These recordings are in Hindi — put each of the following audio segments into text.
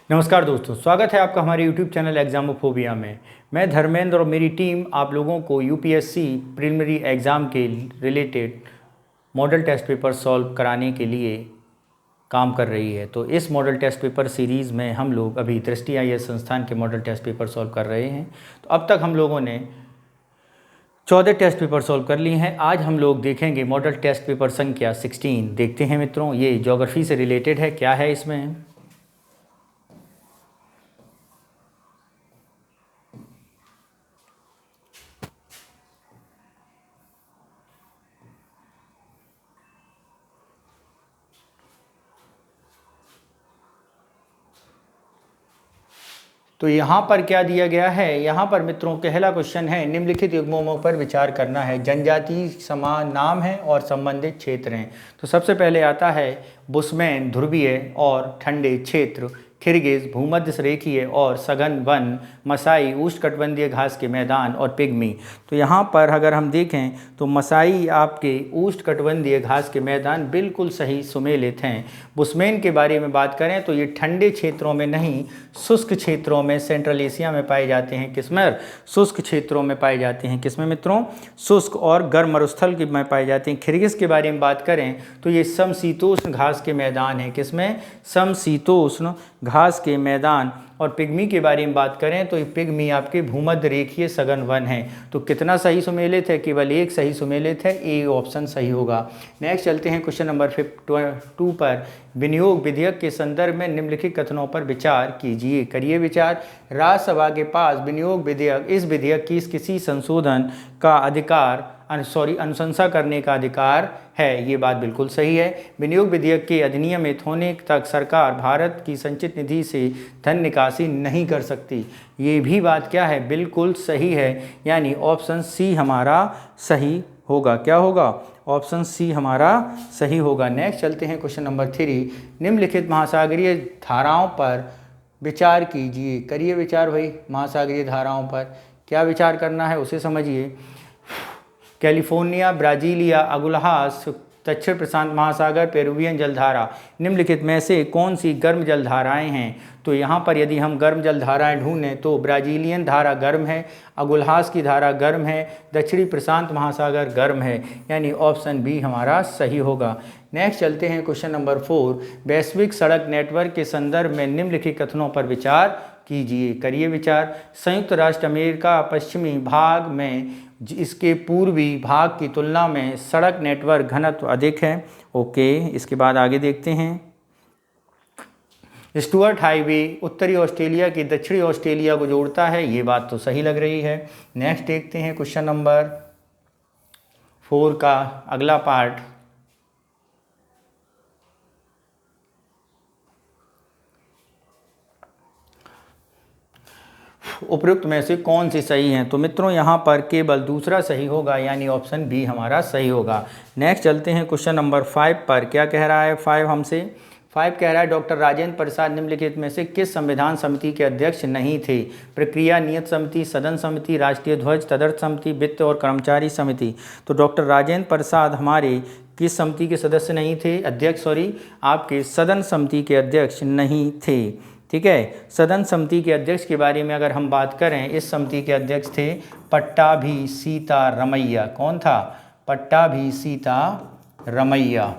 नमस्कार दोस्तों, स्वागत है आपका हमारे YouTube चैनल एग्जामोफोबिया में। मैं धर्मेंद्र और मेरी टीम आप लोगों को यूपीएससी प्रीलिमिनरी एग्ज़ाम के related model test paper solve कराने के लिए काम कर रही है। तो इस मॉडल टेस्ट पेपर सीरीज़ में हम लोग अभी दृष्टि IAS संस्थान के मॉडल टेस्ट पेपर सॉल्व कर रहे हैं। तो अब तक हम लोगों ने 14 टेस्ट पेपर सॉल्व कर लिए हैं। आज हम लोग देखेंगे मॉडल टेस्ट पेपर संख्या 16। देखते हैं मित्रों, ये ज्योग्राफी से रिलेटेड है, क्या है इसमें। तो यहाँ पर क्या दिया गया है, यहाँ पर मित्रों पहला क्वेश्चन है, निम्नलिखित युग्मों पर विचार करना है। जनजाति समान नाम है और संबंधित क्षेत्र हैं। तो सबसे पहले आता है बुशमैन ध्रुवीय और ठंडे क्षेत्र, किर्गिज भूमध्य रेखीय और सघन वन, मसाई उष्णकटिबंधीय घास के मैदान और पिग्मी। तो यहाँ पर अगर हम देखें तो मसाई आपके उष्णकटिबंधीय घास के मैदान बिल्कुल सही सुमेलित हैं। बुशमैन के बारे में बात करें तो ये ठंडे क्षेत्रों में नहीं, शुष्क क्षेत्रों में सेंट्रल एशिया में पाए जाते हैं। किसमें? शुष्क क्षेत्रों में पाए जाते हैं। किसमें मित्रों? शुष्क और गर्म मरुस्थल के में पाए जाते हैं। किर्गिज के बारे में बात करें तो ये समशीतोष्ण घास के मैदान हैं। किसमें? समशीतोष्ण घास के मैदान। और पिग्मी के बारे में बात करें तो ये पिग्मी आपके भूमध्य रेखीय सघन वन है। तो कितना सही सुमेलित है? केवल एक सही सुमेलित है, ए ऑप्शन सही होगा। नेक्स्ट चलते हैं क्वेश्चन नंबर 2 पर। विनियोग विधेयक के संदर्भ में निम्नलिखित कथनों पर विचार कीजिए। करिए विचार। राज्यसभा के पास विनियोग विधेयक, इस विधेयक की किसी संशोधन का अधिकार अनुशंसा करने का अधिकार है। ये बात बिल्कुल सही है। विनियोग विधेयक के अधिनियमित होने तक सरकार भारत की संचित निधि से धन निकासी नहीं कर सकती। ये भी बात क्या है? बिल्कुल सही है। यानी ऑप्शन सी हमारा सही होगा। क्या होगा? ऑप्शन सी हमारा सही होगा। नेक्स्ट चलते हैं क्वेश्चन नंबर 3। निम्नलिखित महासागरीय धाराओं पर विचार कीजिए। करिए विचार भाई। महासागरीय धाराओं पर क्या विचार करना है उसे समझिए। कैलिफोर्निया, ब्राजीलिया, अगुल्हास, दक्षिण प्रशांत महासागर, पेरुवियन जलधारा। निम्नलिखित में से कौन सी गर्म जलधाराएं हैं? तो यहाँ पर यदि हम गर्म जलधाराएं ढूंढें तो ब्राजीलियन धारा गर्म है, अगुल्हास की धारा गर्म है, दक्षिणी प्रशांत महासागर गर्म है। यानी ऑप्शन बी हमारा सही होगा। नेक्स्ट चलते हैं क्वेश्चन नंबर 4। वैश्विक सड़क नेटवर्क के संदर्भ में निम्नलिखित कथनों पर विचार कीजिए। करिए विचार। संयुक्त राष्ट्र अमेरिका पश्चिमी भाग में इसके पूर्वी भाग की तुलना में सड़क नेटवर्क घनत्व अधिक है। ओके, इसके बाद आगे देखते हैं। स्टुअर्ट हाईवे उत्तरी ऑस्ट्रेलिया की दक्षिणी ऑस्ट्रेलिया को जोड़ता है। ये बात तो सही लग रही है। नेक्स्ट देखते हैं क्वेश्चन नंबर 4 का अगला पार्ट। उपयुक्त में से कौन सी सही है? तो मित्रों यहाँ पर केवल दूसरा सही होगा, यानी ऑप्शन बी हमारा सही होगा। नेक्स्ट चलते हैं क्वेश्चन नंबर 5 पर। क्या कह रहा है 5 हमसे? 5 कह रहा है डॉक्टर राजेंद्र प्रसाद निम्नलिखित में से किस संविधान समिति के अध्यक्ष नहीं थे? प्रक्रिया नियत समिति, सदन समिति, राष्ट्रीय ध्वज तदर्थ समिति, वित्त और कर्मचारी समिति। तो डॉक्टर राजेंद्र प्रसाद हमारे किस समिति के सदस्य नहीं थे? अध्यक्ष आपके सदन समिति के अध्यक्ष नहीं थे। ठीक है, सदन समिति के अध्यक्ष के बारे में अगर हम बात करें, इस समिति के अध्यक्ष थे पट्टाभी सीतारमैया। कौन था? पट्टाभी सीतारमैया।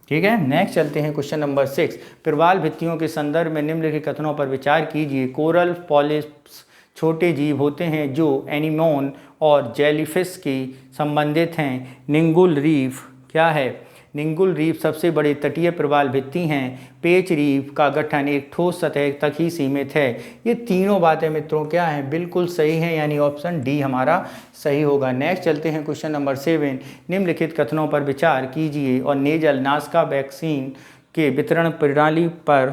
ठीक है। नेक्स्ट चलते हैं क्वेश्चन नंबर 6। प्रवाल भित्तियों के संदर्भ में निम्नलिखित कथनों पर विचार कीजिए। कोरल पॉलिप्स छोटे जीव होते हैं जो एनीमोन और जेलीफिश की संबंधित हैं। निंगुल रीफ क्या है? निंगुल रीफ सबसे बड़े तटीय प्रवाल भित्ति हैं। पेच रीफ का गठन एक ठोस सतह तक ही सीमित है। ये तीनों बातें मित्रों क्या हैं? बिल्कुल सही हैं, यानी ऑप्शन डी हमारा सही होगा। नेक्स्ट चलते हैं क्वेश्चन नंबर 7। निम्नलिखित कथनों पर विचार कीजिए और नेजल नासका वैक्सीन के वितरण प्रणाली पर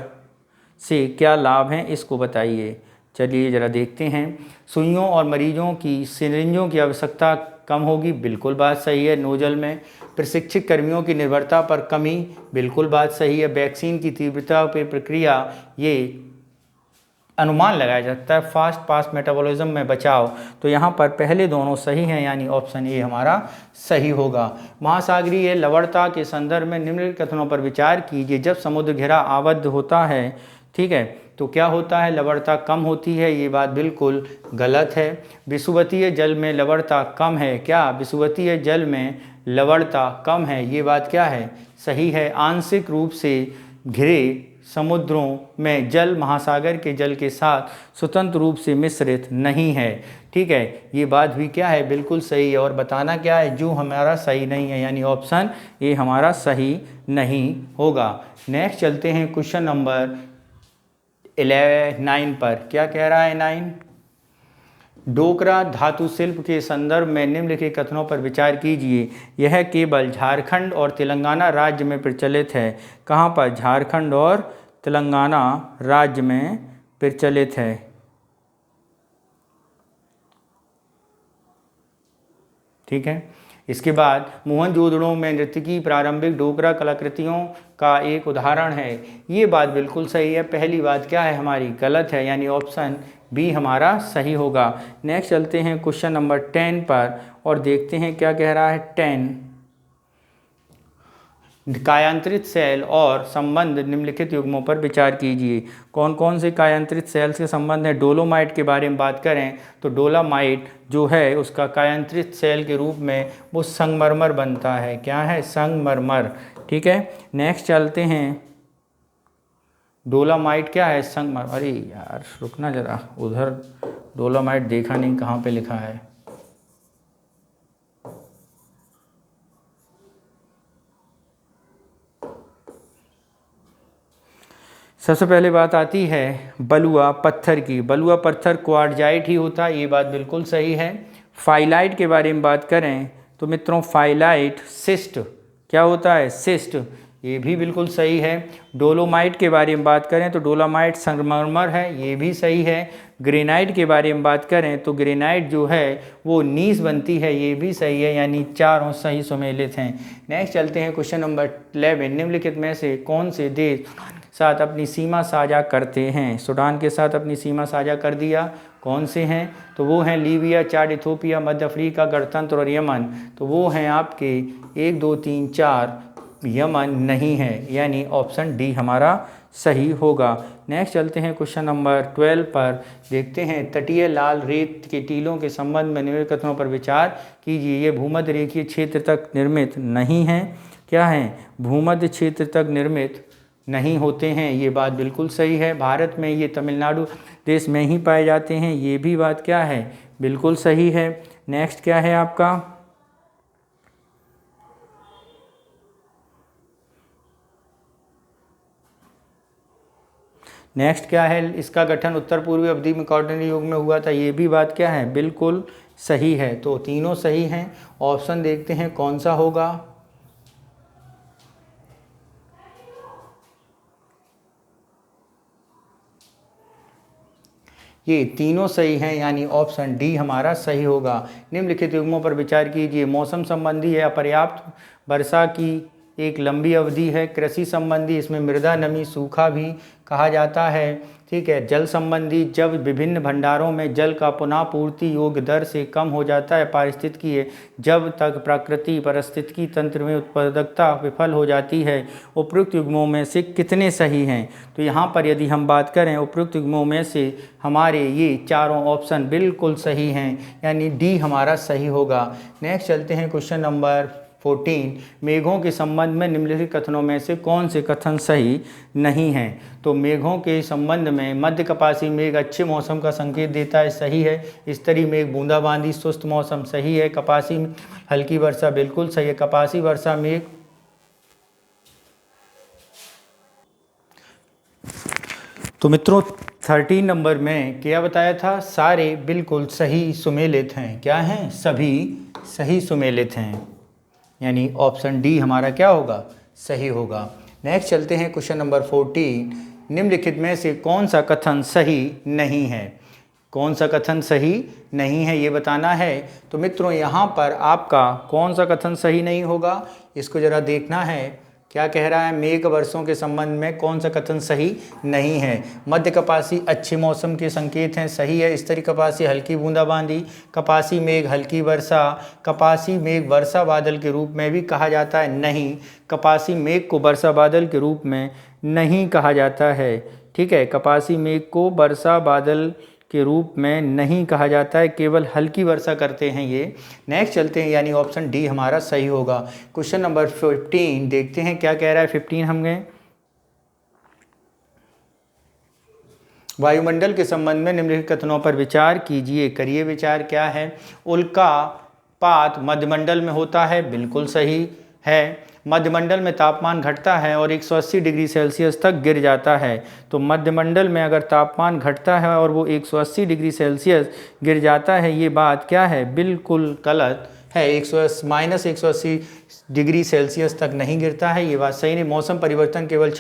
से क्या लाभ हैं इसको बताइए। चलिए ज़रा देखते हैं। सुइयों और मरीजों की सिरिंजों की आवश्यकता कम होगी, बिल्कुल बात सही है। नोजल में प्रशिक्षित कर्मियों की निर्भरता पर कमी, बिल्कुल बात सही है। वैक्सीन की तीव्रता पर प्रक्रिया, ये अनुमान लगाया जाता है फास्ट पास्ट मेटाबॉलिज्म में बचाव। तो यहाँ पर पहले दोनों सही हैं, यानी ऑप्शन ए हमारा सही होगा। महासागरीय लवणता के संदर्भ में निम्नलिखित कथनों पर विचार कीजिए। जब समुद्र घिरा आबद्ध होता है, ठीक है, तो क्या होता है, लवणता कम होती है, ये बात बिल्कुल गलत है। विषुवतीय जल में लवणता कम है, क्या विषुवतीय जल में लवणता कम है, ये बात क्या है, सही है। आंशिक रूप से घिरे समुद्रों में जल महासागर के जल के साथ स्वतंत्र रूप से मिश्रित नहीं है, ठीक है, ये बात भी क्या है, बिल्कुल सही है। और बताना क्या है, जो हमारा सही नहीं है, यानी ऑप्शन ए हमारा सही नहीं होगा। नेक्स्ट चलते हैं क्वेश्चन नंबर 9 पर। क्या कह रहा है 9? डोकरा धातु शिल्प के संदर्भ में निम्नलिखित कथनों पर विचार कीजिए। यह केवल झारखंड और तेलंगाना राज्य में प्रचलित है। कहाँ पर? झारखंड और तेलंगाना राज्य में प्रचलित है। ठीक है। इसके बाद मोहनजोदड़ो में नृत्य की प्रारंभिक डोकरा कलाकृतियों का एक उदाहरण है, ये बात बिल्कुल सही है। पहली बात क्या है हमारी, गलत है, यानी ऑप्शन बी हमारा सही होगा। नेक्स्ट चलते हैं क्वेश्चन नंबर 10 पर और देखते हैं क्या कह रहा है 10। कायांतरित सेल और संबंध निम्नलिखित युग्मों पर विचार कीजिए। कौन कौन से कायांतरित सेल्स के संबंध हैं? डोलोमाइट के बारे में बात करें तो डोलोमाइट जो है उसका कायांतरित सेल के रूप में वो संगमरमर बनता है। क्या है? संगमरमर। ठीक है। नेक्स्ट चलते हैं, डोलोमाइट क्या है? संगमरमर। अरे यार रुकना जरा, उधर डोलोमाइट देखा नहीं, कहाँ पे लिखा है। सबसे पहले बात आती है बलुआ पत्थर की। बलुआ पत्थर क्वार्टजाइट ही होता है, ये बात बिल्कुल सही है। फाइलाइट के बारे में बात करें तो मित्रों फाइलाइट सिस्ट क्या होता है? सिस्ट, ये भी बिल्कुल सही है। डोलोमाइट के बारे में बात करें तो डोलोमाइट संगमरमर है, ये भी सही है। ग्रेनाइट के बारे में बात करें तो ग्रेनाइट जो है वो नीस बनती है, ये भी सही है, यानी चारों सही सुमेलित हैं। नेक्स्ट चलते हैं क्वेश्चन नंबर 11। निम्नलिखित में से कौन से देश साथ अपनी सीमा साझा करते हैं? सूडान के साथ अपनी सीमा साझा कर दिया। कौन से हैं? तो वो हैं लीबिया, चाड, इथोपिया, मध्य अफ्रीका, गणतंत्र और यमन। तो वो हैं आपके 1 2 3 4, यमन नहीं है, यानी ऑप्शन डी हमारा सही होगा। नेक्स्ट चलते हैं क्वेश्चन नंबर 12 पर, देखते हैं तटीय लाल रेत के टीलों के संबंध में निम्नलिखित कथनों पर विचार कीजिए। ये भूमध्य रेखीय क्षेत्र तक निर्मित नहीं हैं। क्या हैं? भूमध्य क्षेत्र तक निर्मित नहीं होते हैं, ये बात बिल्कुल सही है। भारत में ये तमिलनाडु देश में ही पाए जाते हैं, ये भी बात क्या है? बिल्कुल सही है। नेक्स्ट क्या है आपका? नेक्स्ट क्या है? इसका गठन उत्तर पूर्वी अवधि में क्वार्टरनरी युग में हुआ था, ये भी बात क्या है? बिल्कुल सही है। तो तीनों सही हैं। ऑप्शन देखते हैं कौन सा होगा। ये तीनों सही हैं, यानी ऑप्शन डी हमारा सही होगा। निम्नलिखित युग्मों पर विचार कीजिए। मौसम संबंधी है अपर्याप्त वर्षा की एक लंबी अवधि है। कृषि संबंधी, इसमें मृदा नमी सूखा भी कहा जाता है। ठीक है। जल संबंधी, जब विभिन्न भंडारों में जल का पुनः पूर्ति योग्य दर से कम हो जाता है। पारिस्थितिकीय, जब तक प्रकृति पारिस्थितिकी तंत्र में उत्पादकता विफल हो जाती है। उपयुक्त युग्मों में से कितने सही हैं? तो यहाँ पर यदि हम बात करें उपयुक्त युग्मों में से हमारे ये चारों ऑप्शन बिल्कुल सही हैं, यानी डी हमारा सही होगा। नेक्स्ट चलते हैं क्वेश्चन नंबर 14। मेघों के संबंध में निम्नलिखित कथनों में से कौन से कथन सही नहीं हैं? तो मेघों के संबंध में मध्य कपासी मेघ अच्छे मौसम का संकेत देता है, सही है। स्तरी मेघ बूंदाबांदी सुस्त मौसम, सही है। कपासी हल्की वर्षा, बिल्कुल सही है। कपासी वर्षा मेघ। तो मित्रों 13 नंबर में क्या बताया था? सारे बिल्कुल सही सुमेलित हैं। क्या हैं? सभी सही सुमेलित हैं, यानी ऑप्शन डी हमारा क्या होगा? सही होगा। नेक्स्ट चलते हैं क्वेश्चन नंबर 14। निम्नलिखित में से कौन सा कथन सही नहीं है? कौन सा कथन सही नहीं है ये बताना है। तो मित्रों यहाँ पर आपका कौन सा कथन सही नहीं होगा, इसको ज़रा देखना है। क्या कह रहा है, मेघ वर्षों के संबंध में कौन सा कथन सही नहीं है। मध्य कपासी अच्छे मौसम के संकेत हैं, सही है। स्तरी कपासी हल्की बूंदाबांदी, कपासी मेघ हल्की वर्षा, कपासी मेघ वर्षा बादल के रूप में भी कहा जाता है, नहीं, कपासी मेघ को वर्षा बादल के रूप में नहीं कहा जाता है। ठीक है, कपासी मेघ को वर्षा बादल के रूप में नहीं कहा जाता है, केवल हल्की वर्षा करते हैं ये। नेक्स्ट चलते हैं, यानी ऑप्शन डी हमारा सही होगा। क्वेश्चन नंबर 15 देखते हैं क्या कह रहा है। 15 हम गए, वायुमंडल के संबंध में निम्नलिखित कथनों पर विचार कीजिए। करिए विचार। क्या है, उल्कापात मध्यमंडल में होता है, बिल्कुल सही है। मध्यमंडल में तापमान घटता है और 180 डिग्री सेल्सियस तक गिर जाता है। तो मध्यमंडल में अगर तापमान घटता है और वो 180 डिग्री सेल्सियस गिर जाता है, ये बात क्या है, बिल्कुल गलत है। -180 डिग्री सेल्सियस तक नहीं गिरता है, ये बात सही नहीं। मौसम परिवर्तन केवल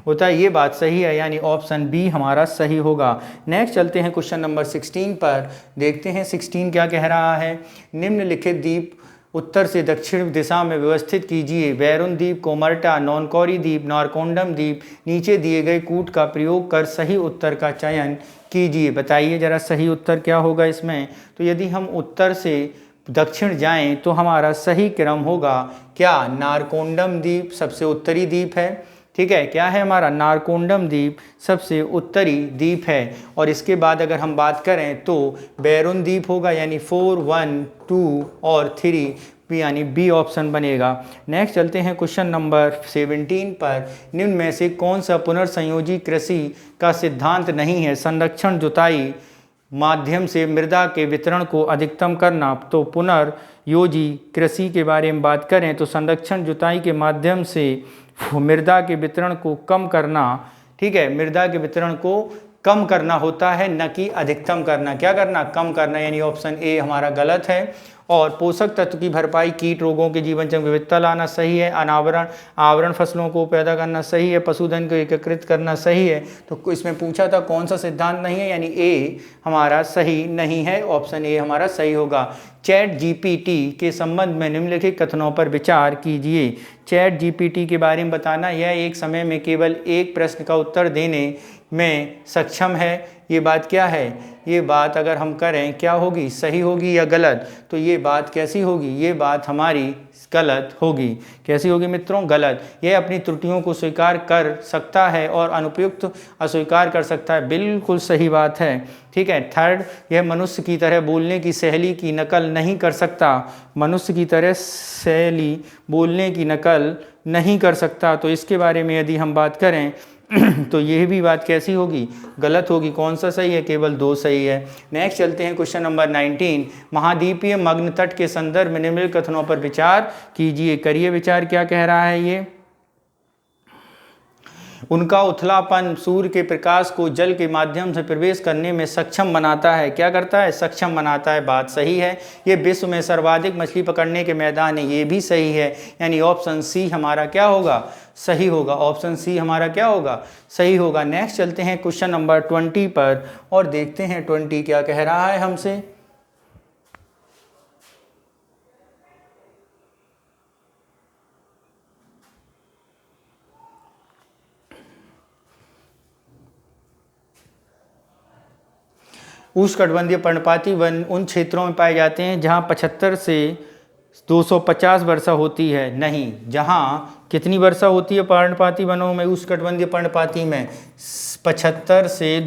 होता है, ये बात सही है, यानी ऑप्शन बी हमारा सही होगा। नेक्स्ट चलते हैं क्वेश्चन नंबर 16 पर, देखते हैं 16 क्या कह रहा है। निम्नलिखित द्वीप उत्तर से दक्षिण दिशा में व्यवस्थित कीजिए। बैरून द्वीप, कोमर्टा, नॉनकॉरी द्वीप, नारकोंडम द्वीप। नीचे दिए गए कूट का प्रयोग कर सही उत्तर का चयन कीजिए। बताइए जरा सही उत्तर क्या होगा इसमें। तो यदि हम उत्तर से दक्षिण जाएं तो हमारा सही क्रम होगा क्या, नारकोंडम द्वीप सबसे उत्तरी द्वीप है। ठीक है, क्या है हमारा, नारकोंडम द्वीप सबसे उत्तरी द्वीप है। और इसके बाद अगर हम बात करें तो बैरून द्वीप होगा, यानी 4, 1, 2 और 3, यानी बी ऑप्शन बनेगा। नेक्स्ट चलते हैं क्वेश्चन नंबर 17 पर। निम्न में से कौन सा पुनर्संयोजी कृषि का सिद्धांत नहीं है। संरक्षण जुताई माध्यम से मृदा के वितरण को अधिकतम करना। तो पुनर्योजी कृषि के बारे में बात करें तो संरक्षण जुताई के माध्यम से मृदा के वितरण को कम करना। ठीक है, मृदा के वितरण को कम करना होता है, न कि अधिकतम करना। क्या करना, कम करना, यानी ऑप्शन ए हमारा गलत है। और पोषक तत्व की भरपाई, कीट रोगों के जीवन चक्र विविधता लाना सही है। आवरण फसलों को पैदा करना सही है। पशुधन को एकीकृत करना सही है। तो इसमें पूछा था कौन सा सिद्धांत नहीं है, यानी ए हमारा सही नहीं है, ऑप्शन ए हमारा सही होगा। चैट जीपीटी के संबंध में निम्नलिखित कथनों पर विचार कीजिए। चैट जीपीटी के बारे में बताना, यह एक समय में केवल एक प्रश्न का उत्तर देने में सक्षम है। ये बात क्या है, ये बात अगर हम करें क्या होगी, सही होगी या गलत। तो ये बात कैसी होगी, ये बात हमारी गलत होगी। कैसी होगी मित्रों, गलत। यह अपनी त्रुटियों को स्वीकार कर सकता है और अनुपयुक्त अस्वीकार कर सकता है, बिल्कुल सही बात है। ठीक है। थर्ड, यह मनुष्य की तरह बोलने की शैली की नकल नहीं कर सकता। मनुष्य की तरह शैली बोलने की नकल नहीं कर सकता। तो इसके बारे में यदि हम बात करें तो यह भी बात कैसी होगी, गलत होगी। कौन सा सही है, केवल 2 सही है। नेक्स्ट चलते हैं क्वेश्चन नंबर 19। महाद्वीपीय मग्न तट के संदर्भ में निम्नलिखित कथनों पर विचार कीजिए। करिए विचार। क्या कह रहा है ये, उनका उथलापन सूर्य के प्रकाश को जल के माध्यम से प्रवेश करने में सक्षम बनाता है। क्या करता है, सक्षम बनाता है, बात सही है। ये विश्व में सर्वाधिक मछली पकड़ने के मैदान है, ये भी सही है। यानी ऑप्शन सी हमारा क्या होगा, सही होगा। ऑप्शन सी हमारा क्या होगा, सही होगा। नेक्स्ट चलते हैं क्वेश्चन नंबर 20 पर और देखते हैं 20 क्या कह रहा है हमसे। उष्णकटिबंधीय पर्णपाती वन उन क्षेत्रों में पाए जाते हैं जहां 75 से 250 वर्षा होती है। नहीं, जहां कितनी वर्षा होती है पर्णपाती वनों में, उष्णकटिबंधीय पर्णपाती में 70 से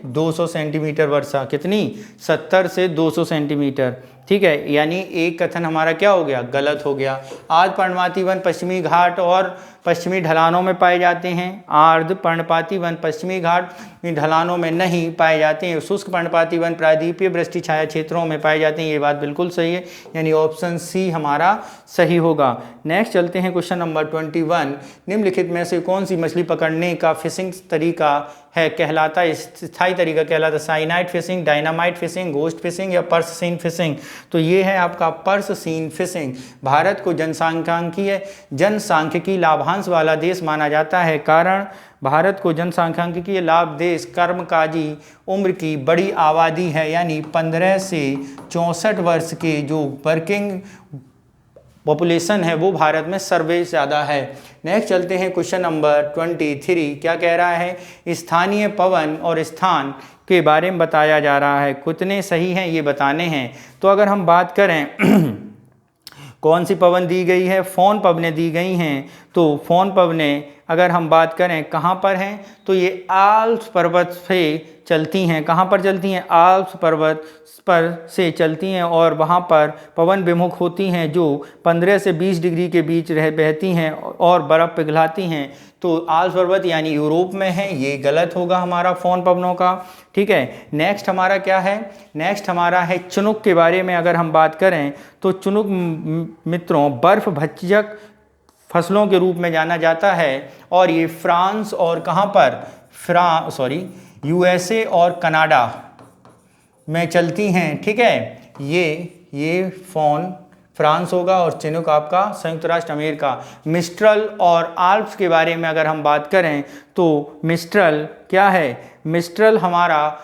200 सेंटीमीटर वर्षा। कितनी, 70 से 200 सेंटीमीटर। ठीक है, यानी एक कथन हमारा क्या हो गया, गलत हो गया। आर्द्र पर्णपाती वन पश्चिमी घाट और पश्चिमी ढलानों में पाए जाते हैं। आर्द्र पर्णपाती वन पश्चिमी घाट ढलानों में नहीं पाए जाते हैं। शुष्क पर्णपाती वन प्रायद्वीपीय वृष्टि छाया क्षेत्रों में पाए जाते हैं। ये बात बिल्कुल सही है, यानी ऑप्शन सी हमारा सही होगा। नेक्स्ट चलते हैं क्वेश्चन नंबर 21। निम्नलिखित में से कौन सी मछली पकड़ने का फिशिंग तरीका है, कहलाता स्थायी तरीका कहलाता, cyanide fishing, dynamite fishing, ghost fishing या पर्स सीन फिशिंग। तो ये है आपका पर्स सीन फिशिंग। भारत को जनसांख्यिकी लाभांश वाला देश माना जाता है। कारण, भारत को जनसांख्यिकीय लाभ देश कर्मकाजी उम्र की बड़ी आबादी है, यानी 15 से 64 वर्ष के जो वर्किंग पॉपुलेशन है वो भारत में सर्वे ज़्यादा है। नेक्स्ट चलते हैं क्वेश्चन नंबर 23। क्या कह रहा है, स्थानीय पवन और स्थान के बारे में बताया जा रहा है, कितने सही हैं ये बताने हैं। तो अगर हम बात करें कौन सी पवन दी गई है, फोन पवनें दी गई हैं। तो फोन पवनें अगर हम बात करें कहाँ पर हैं, तो ये आल्प्स पर्वत से चलती हैं। कहाँ पर चलती हैं, आल्प्स पर्वत पर से चलती हैं और वहाँ पर पवन विमुख होती हैं जो 15 से 20 डिग्री के बीच बहती हैं और बर्फ़ पिघलाती हैं। तो आल्प्स पर्वत यानी यूरोप में है, ये गलत होगा हमारा फोन पवनों का। ठीक है, नेक्स्ट हमारा क्या है, नेक्स्ट हमारा है चुनुक के बारे में अगर हम बात करें तो चुनुक मित्रों बर्फ़ भक्षक फसलों के रूप में जाना जाता है और ये फ्रांस और कहाँ पर यूएसए और कनाडा में चलती हैं। ठीक है, ये फोन फ्रांस होगा और चिनुक आपका संयुक्त राष्ट्र अमेरिका। मिस्ट्रल और आल्प्स के बारे में अगर हम बात करें तो मिस्ट्रल क्या है, मिस्ट्रल हमारा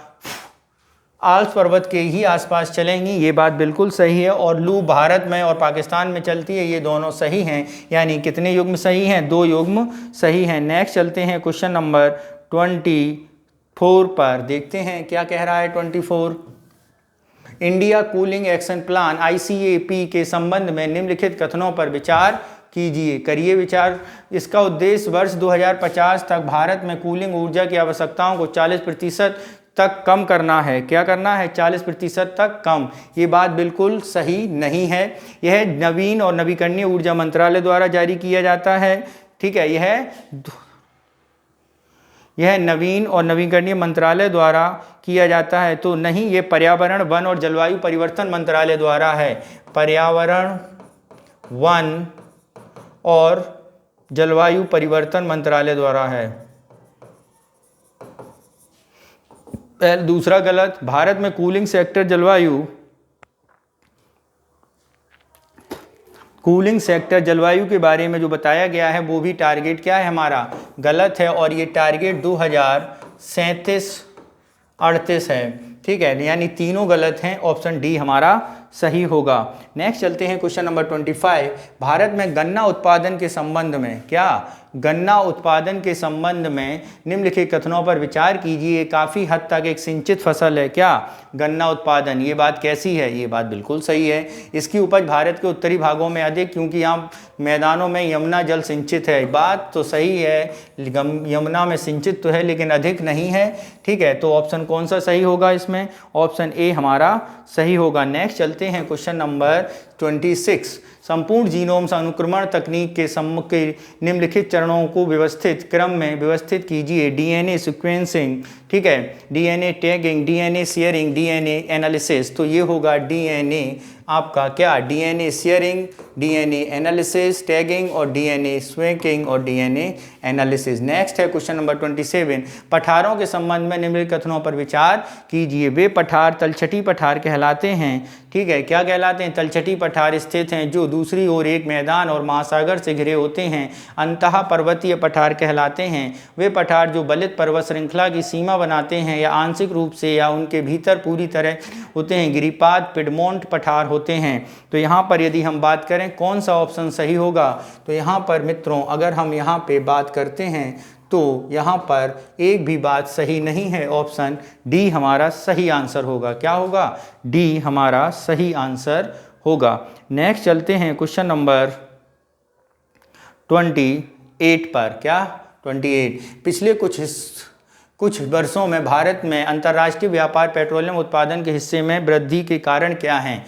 आल्प्स पर्वत के ही आसपास चलेंगी, ये बात बिल्कुल सही है। और लू भारत में और पाकिस्तान में चलती है, ये दोनों सही हैं। यानी कितने युग्म सही हैं, 2 युग्म सही हैं। नेक्स्ट चलते हैं क्वेश्चन नंबर 24 पर, देखते हैं क्या कह रहा है 24। India cooling action plan ICAP के संबंध में निम्नलिखित कथनों पर विचार कीजिए, करिए विचार। इसका उद्देश्य वर्ष 2050 तक भारत में कूलिंग ऊर्जा की आवश्यकताओं को 40% तक कम करना है। क्या करना है, 40% तक कम। ये बात बिल्कुल सही नहीं है। यह नवीन और नवीकरणीय ऊर्जा मंत्रालय द्वारा जारी किया जाता है। ठीक है, यह नवीन और नवीकरणीय मंत्रालय द्वारा किया जाता है। तो नहीं, ये पर्यावरण वन और जलवायु परिवर्तन मंत्रालय द्वारा है। पर्यावरण वन और जलवायु परिवर्तन मंत्रालय द्वारा है। दूसरा गलत, भारत में कूलिंग सेक्टर जलवायु के बारे में जो बताया गया है वो भी टारगेट क्या है हमारा, गलत है। और ये टारगेट 2037-38 है। ठीक है, यानी तीनों गलत हैं, ऑप्शन डी हमारा सही होगा। नेक्स्ट चलते हैं क्वेश्चन नंबर 25। भारत में गन्ना उत्पादन के संबंध में, क्या गन्ना उत्पादन के संबंध में निम्नलिखित कथनों पर विचार कीजिए। काफ़ी हद तक एक सिंचित फसल है क्या गन्ना उत्पादन, ये बात कैसी है, ये बात बिल्कुल सही है। इसकी उपज भारत के उत्तरी भागों में अधिक, क्योंकि यहाँ मैदानों में यमुना जल सिंचित है। बात तो सही है, यमुना में सिंचित तो है लेकिन अधिक नहीं है। ठीक है, तो ऑप्शन कौन सा सही होगा इसमें, ऑप्शन ए हमारा सही होगा। नेक्स्ट चलते हैं क्वेश्चन नंबर 26। संपूर्ण जीनोम अनुक्रमण तकनीक के सम्मुख के निम्नलिखित चरणों को व्यवस्थित क्रम में व्यवस्थित कीजिए। DNA सीक्वेंसिंग, ठीक है, DNA tagging, DNA sharing, DNA analysis. तो ये होगा DNA आपका क्या, DNA sharing, DNA analysis, tagging और DNA स्विंकिंग और DNA एनालिसिस। नेक्स्ट है क्वेश्चन नंबर 27। पठारों के संबंध में निम्नलिखित कथनों पर विचार कीजिए। वे पठार तलछटी पठार कहलाते हैं। ठीक है, क्या कहलाते हैं, तलछटी पठार स्थित हैं जो दूसरी ओर एक मैदान और महासागर से घिरे होते हैं। अंतः पर्वतीय पठार कहलाते हैं वे पठार जो बलित पर्वत श्रृंखला की सीमा बनाते हैं या आंशिक रूप से या उनके भीतर पूरी तरह होते हैं। गिरिपाद पिडमोंट पठार होते हैं। तो यहाँ पर यदि हम बात करें कौन सा ऑप्शन सही होगा, तो यहाँ पर मित्रों अगर हम यहाँ पे बात करते हैं तो यहाँ पर एक भी बात सही नहीं है। ऑप्शन डी हमारा सही आंसर होगा। क्या होगा, डी हमारा सही आंसर होगा। नेक्स्ट चलते हैं क्वेश्चन नंबर 28 पर। क्या 28, पिछले कुछ वर्षों में भारत में अंतर्राष्ट्रीय व्यापार पेट्रोलियम उत्पादन के हिस्से में वृद्धि के कारण क्या हैं।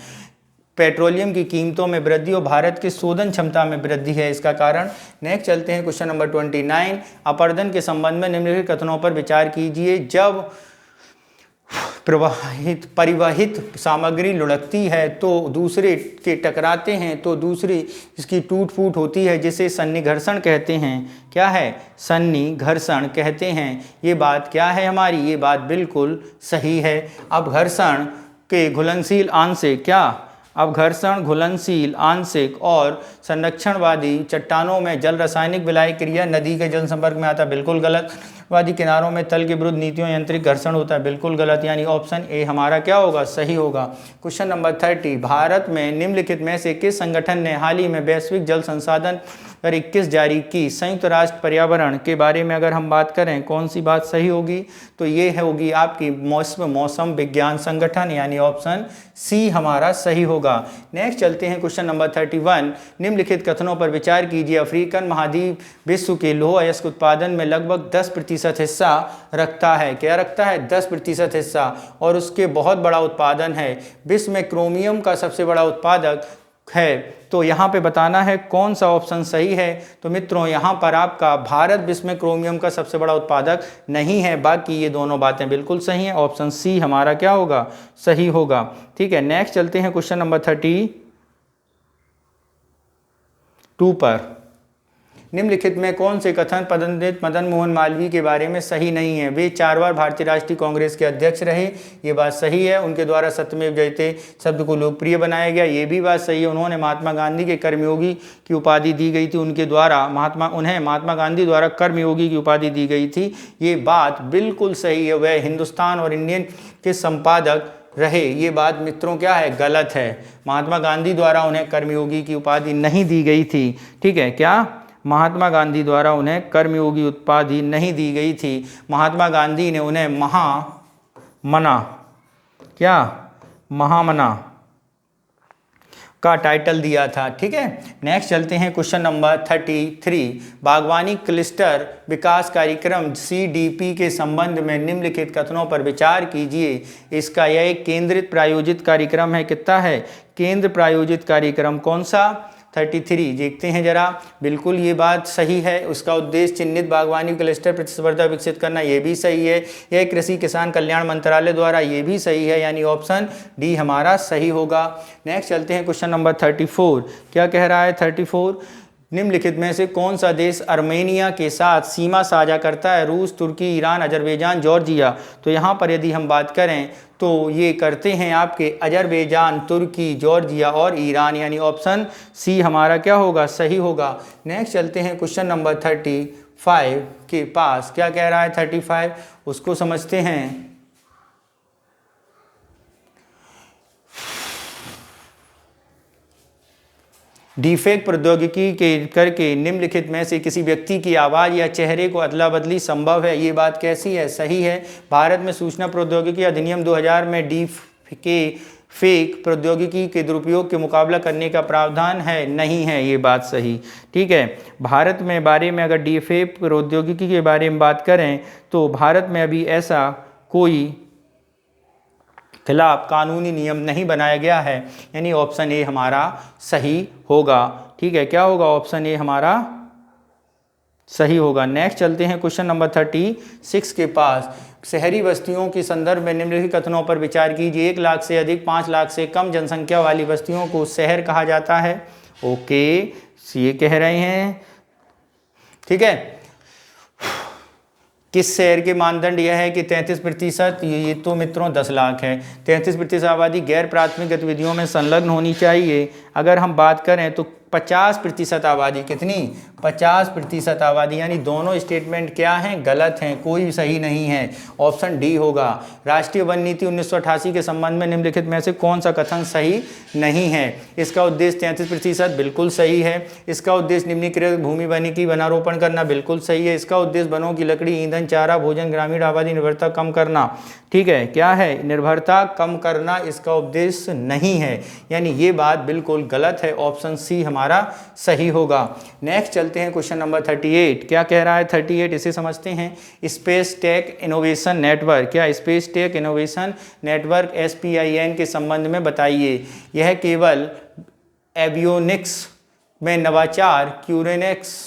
पेट्रोलियम की कीमतों में वृद्धि और भारत की शोधन क्षमता में वृद्धि है इसका कारण। नेक्स्ट चलते हैं क्वेश्चन नंबर 29। अपरदन के संबंध में निम्नलिखित कथनों पर विचार कीजिए। जब परिवहित सामग्री लुढ़कती है तो दूसरे के टकराते हैं तो दूसरी इसकी टूट फूट होती है, जिसे सन्निघर्षण कहते हैं। क्या है, सन्निघर्षण कहते हैं। ये बात क्या है हमारी, ये बात बिल्कुल सही है। अब घर्षण के घुलनशील आंशिक, क्या अपघर्षण घुलनशील आंशिक और संरक्षणवादी चट्टानों में जल रासायनिक विलायक क्रिया नदी के जल संपर्क में आता, बिल्कुल गलत। वादी किनारों में तल के विरुद्ध नीतियों यांत्रिक घर्षण होता है, बिल्कुल गलत, यानी ऑप्शन ए हमारा क्या होगा, सही होगा। क्वेश्चन नंबर 30, भारत में निम्नलिखित में से किस संगठन ने हाल ही में वैश्विक जल संसाधन पर 21 जारी की? संयुक्त राष्ट्र पर्यावरण के बारे में अगर हम बात करें, कौन सी बात सही होगी, तो ये होगी आपकी मौसम विज्ञान संगठन, यानी ऑप्शन सी हमारा सही होगा। नेक्स्ट चलते हैं क्वेश्चन नंबर 31, निम्नलिखित कथनों पर विचार कीजिए। अफ्रीकन महाद्वीप विश्व के लौह अयस्क उत्पादन में लगभग 10% हिस्सा रखता है। क्या रखता है? 10% हिस्सा, और उसके बहुत बड़ा उत्पादन है। विश्व में क्रोमियम का सबसे बड़ा उत्पादक है। तो यहाँ पे बताना है कौन सा ऑप्शन सही है। तो मित्रों यहाँ पर आपका भारत विश्व में क्रोमियम का सबसे बड़ा उत्पादक नहीं है, बाकी ये दोनों बातें बिल्कुल सही हैं। ऑप्शन सी हमारा क्या होगा, सही होगा। ठीक है, नेक्स्ट चलते हैं क्वेश्चन नंबर 32 पर। निम्नलिखित में कौन से कथन पंडित मदन मोहन मालवीय के बारे में सही नहीं है? वे 4 बार भारतीय राष्ट्रीय कांग्रेस के अध्यक्ष रहे, ये बात सही है। उनके द्वारा सत्यमेव जयते शब्द को लोकप्रिय बनाया गया, ये भी बात सही है। उन्होंने महात्मा गांधी के कर्मयोगी की उपाधि दी गई थी, उनके द्वारा उन्हें महात्मा गांधी द्वारा कर्मयोगी की उपाधि दी गई थी, ये बात बिल्कुल सही है। वह हिंदुस्तान और इंडियन के संपादक रहे, ये बात मित्रों क्या है, गलत है। महात्मा गांधी द्वारा उन्हें कर्मयोगी की उपाधि नहीं दी गई थी। ठीक है, क्या महात्मा गांधी द्वारा उन्हें कर्मयोगी उपाधि नहीं दी गई थी। महात्मा गांधी ने उन्हें महामना का टाइटल दिया था। ठीक है, नेक्स्ट चलते हैं क्वेश्चन नंबर 33, बागवानी क्लस्टर विकास कार्यक्रम CDP के संबंध में निम्नलिखित कथनों पर विचार कीजिए। इसका यह एक केंद्रित प्रायोजित कार्यक्रम है। कितना है? केंद्र प्रायोजित कार्यक्रम। कौन सा? 33 देखते हैं जरा। बिल्कुल ये बात सही है। उसका उद्देश्य चिन्हित बागवानी क्लस्टर प्रतिस्पर्धा विकसित करना, ये भी सही है। यह कृषि किसान कल्याण मंत्रालय द्वारा, ये भी सही है, यानी ऑप्शन डी हमारा सही होगा। नेक्स्ट चलते हैं क्वेश्चन नंबर 34। क्या कह रहा है 34? निम्नलिखित में से कौन सा देश अर्मेनिया के साथ सीमा साझा करता है? रूस, तुर्की, ईरान, अजरबैजान, जॉर्जिया। तो यहाँ पर यदि हम बात करें तो ये करते हैं आपके अजरबैजान, तुर्की, जॉर्जिया और ईरान, यानी ऑप्शन सी हमारा क्या होगा, सही होगा। नेक्स्ट चलते हैं क्वेश्चन नंबर 35 के पास। क्या कह रहा है 35? उसको समझते हैं। डीफेक प्रौद्योगिकी के करके निम्नलिखित में से किसी व्यक्ति की आवाज़ या चेहरे को अदला बदली संभव है, ये बात कैसी है? सही है। भारत में सूचना प्रौद्योगिकी अधिनियम 2000 में डीफेक प्रौद्योगिकी के दुरुपयोग के मुकाबला करने का प्रावधान है, नहीं है, ये बात सही। ठीक है, भारत में बारे में अगर डीफेक प्रौद्योगिकी के बारे में बात करें तो भारत में अभी ऐसा कोई खिलाफ कानूनी नियम नहीं बनाया गया है, यानी ऑप्शन ए हमारा सही होगा। ठीक है, क्या होगा? ऑप्शन ए हमारा सही होगा। नेक्स्ट चलते हैं क्वेश्चन नंबर 36 के पास। शहरी बस्तियों के संदर्भ में निम्नलिखित कथनों पर विचार कीजिए। 1 लाख से अधिक, 5 लाख से कम जनसंख्या वाली बस्तियों को शहर कहा जाता है। ओके, ये कह रहे हैं। ठीक है, किस शहर के मानदंड यह है कि 33%, ये तो मित्रों 10 लाख है। 33% आबादी गैर प्राथमिक गतिविधियों में संलग्न होनी चाहिए। अगर हम बात करें तो 50% आबादी, कितनी? 50% आबादी, यानी दोनों स्टेटमेंट क्या हैं, गलत हैं, कोई सही नहीं है। ऑप्शन डी होगा। राष्ट्रीय वन नीति 1988 के संबंध में निम्नलिखित में से कौन सा कथन सही नहीं है? इसका उद्देश्य 33% बिल्कुल सही है। इसका उद्देश्य निम्नीकृत भूमि वनिकी वनारोपण करना, बिल्कुल सही है। इसका उद्देश्य वनों की लकड़ी, ईंधन, चारा, भोजन, ग्रामीण आबादी निर्भरता कम करना। ठीक है, क्या है? निर्भरता कम करना इसका उद्देश्य नहीं है, यानी ये बात बिल्कुल गलत है। ऑप्शन सी हमारा सही होगा। नेक्स्ट चलते हैं क्वेश्चन नंबर 38। क्या कह रहा है 38? इसे समझते हैं। स्पेस टेक इनोवेशन नेटवर्क, क्या space tech innovation network SPIN के संबंध में बताइए। यह केवल एवियोनिक्स में नवाचार, क्यूरेनेक्स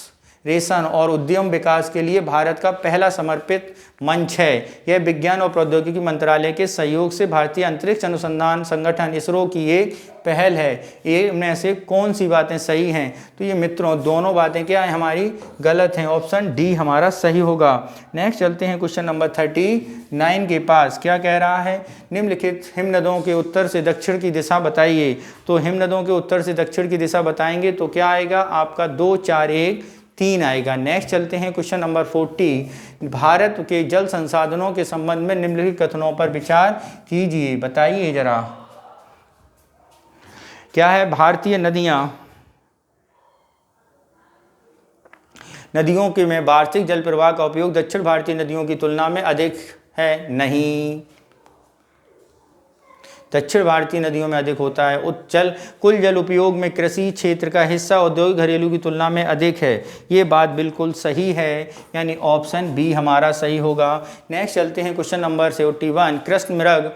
और उद्यम विकास के लिए भारत का पहला समर्पित मंच है। यह विज्ञान और प्रौद्योगिकी मंत्रालय के सहयोग से भारतीय अंतरिक्ष अनुसंधान संगठन इसरो की एक पहल है। ये में से कौन सी बातें सही हैं? तो ये मित्रों दोनों बातें क्या है हमारी, गलत हैं। ऑप्शन डी हमारा सही होगा। नेक्स्ट चलते हैं क्वेश्चन नंबर 39 के पास। क्या कह रहा है? निम्नलिखित हिमनदों के उत्तर से दक्षिण की दिशा बताइए। तो हिमनदों के उत्तर से दक्षिण की दिशा बताएंगे तो क्या आएगा आपका 2, 4, 1, 3 आएगा। नेक्स्ट चलते हैं क्वेश्चन नंबर 40। भारत के जल संसाधनों के संबंध में निम्नलिखित कथनों पर विचार कीजिए, बताइए जरा। क्या है? भारतीय नदियों के में वार्षिक जल प्रवाह का उपयोग दक्षिण भारतीय नदियों की तुलना में अधिक है। नहीं, दक्षिण भारतीय नदियों में अधिक होता है। कुल जल उपयोग में कृषि क्षेत्र का हिस्सा औद्योगिक घरेलू की तुलना में अधिक है। ये बात बिल्कुल सही है, यानी ऑप्शन बी हमारा सही होगा। नेक्स्ट चलते हैं क्वेश्चन नंबर 41। कृष्ण मृग,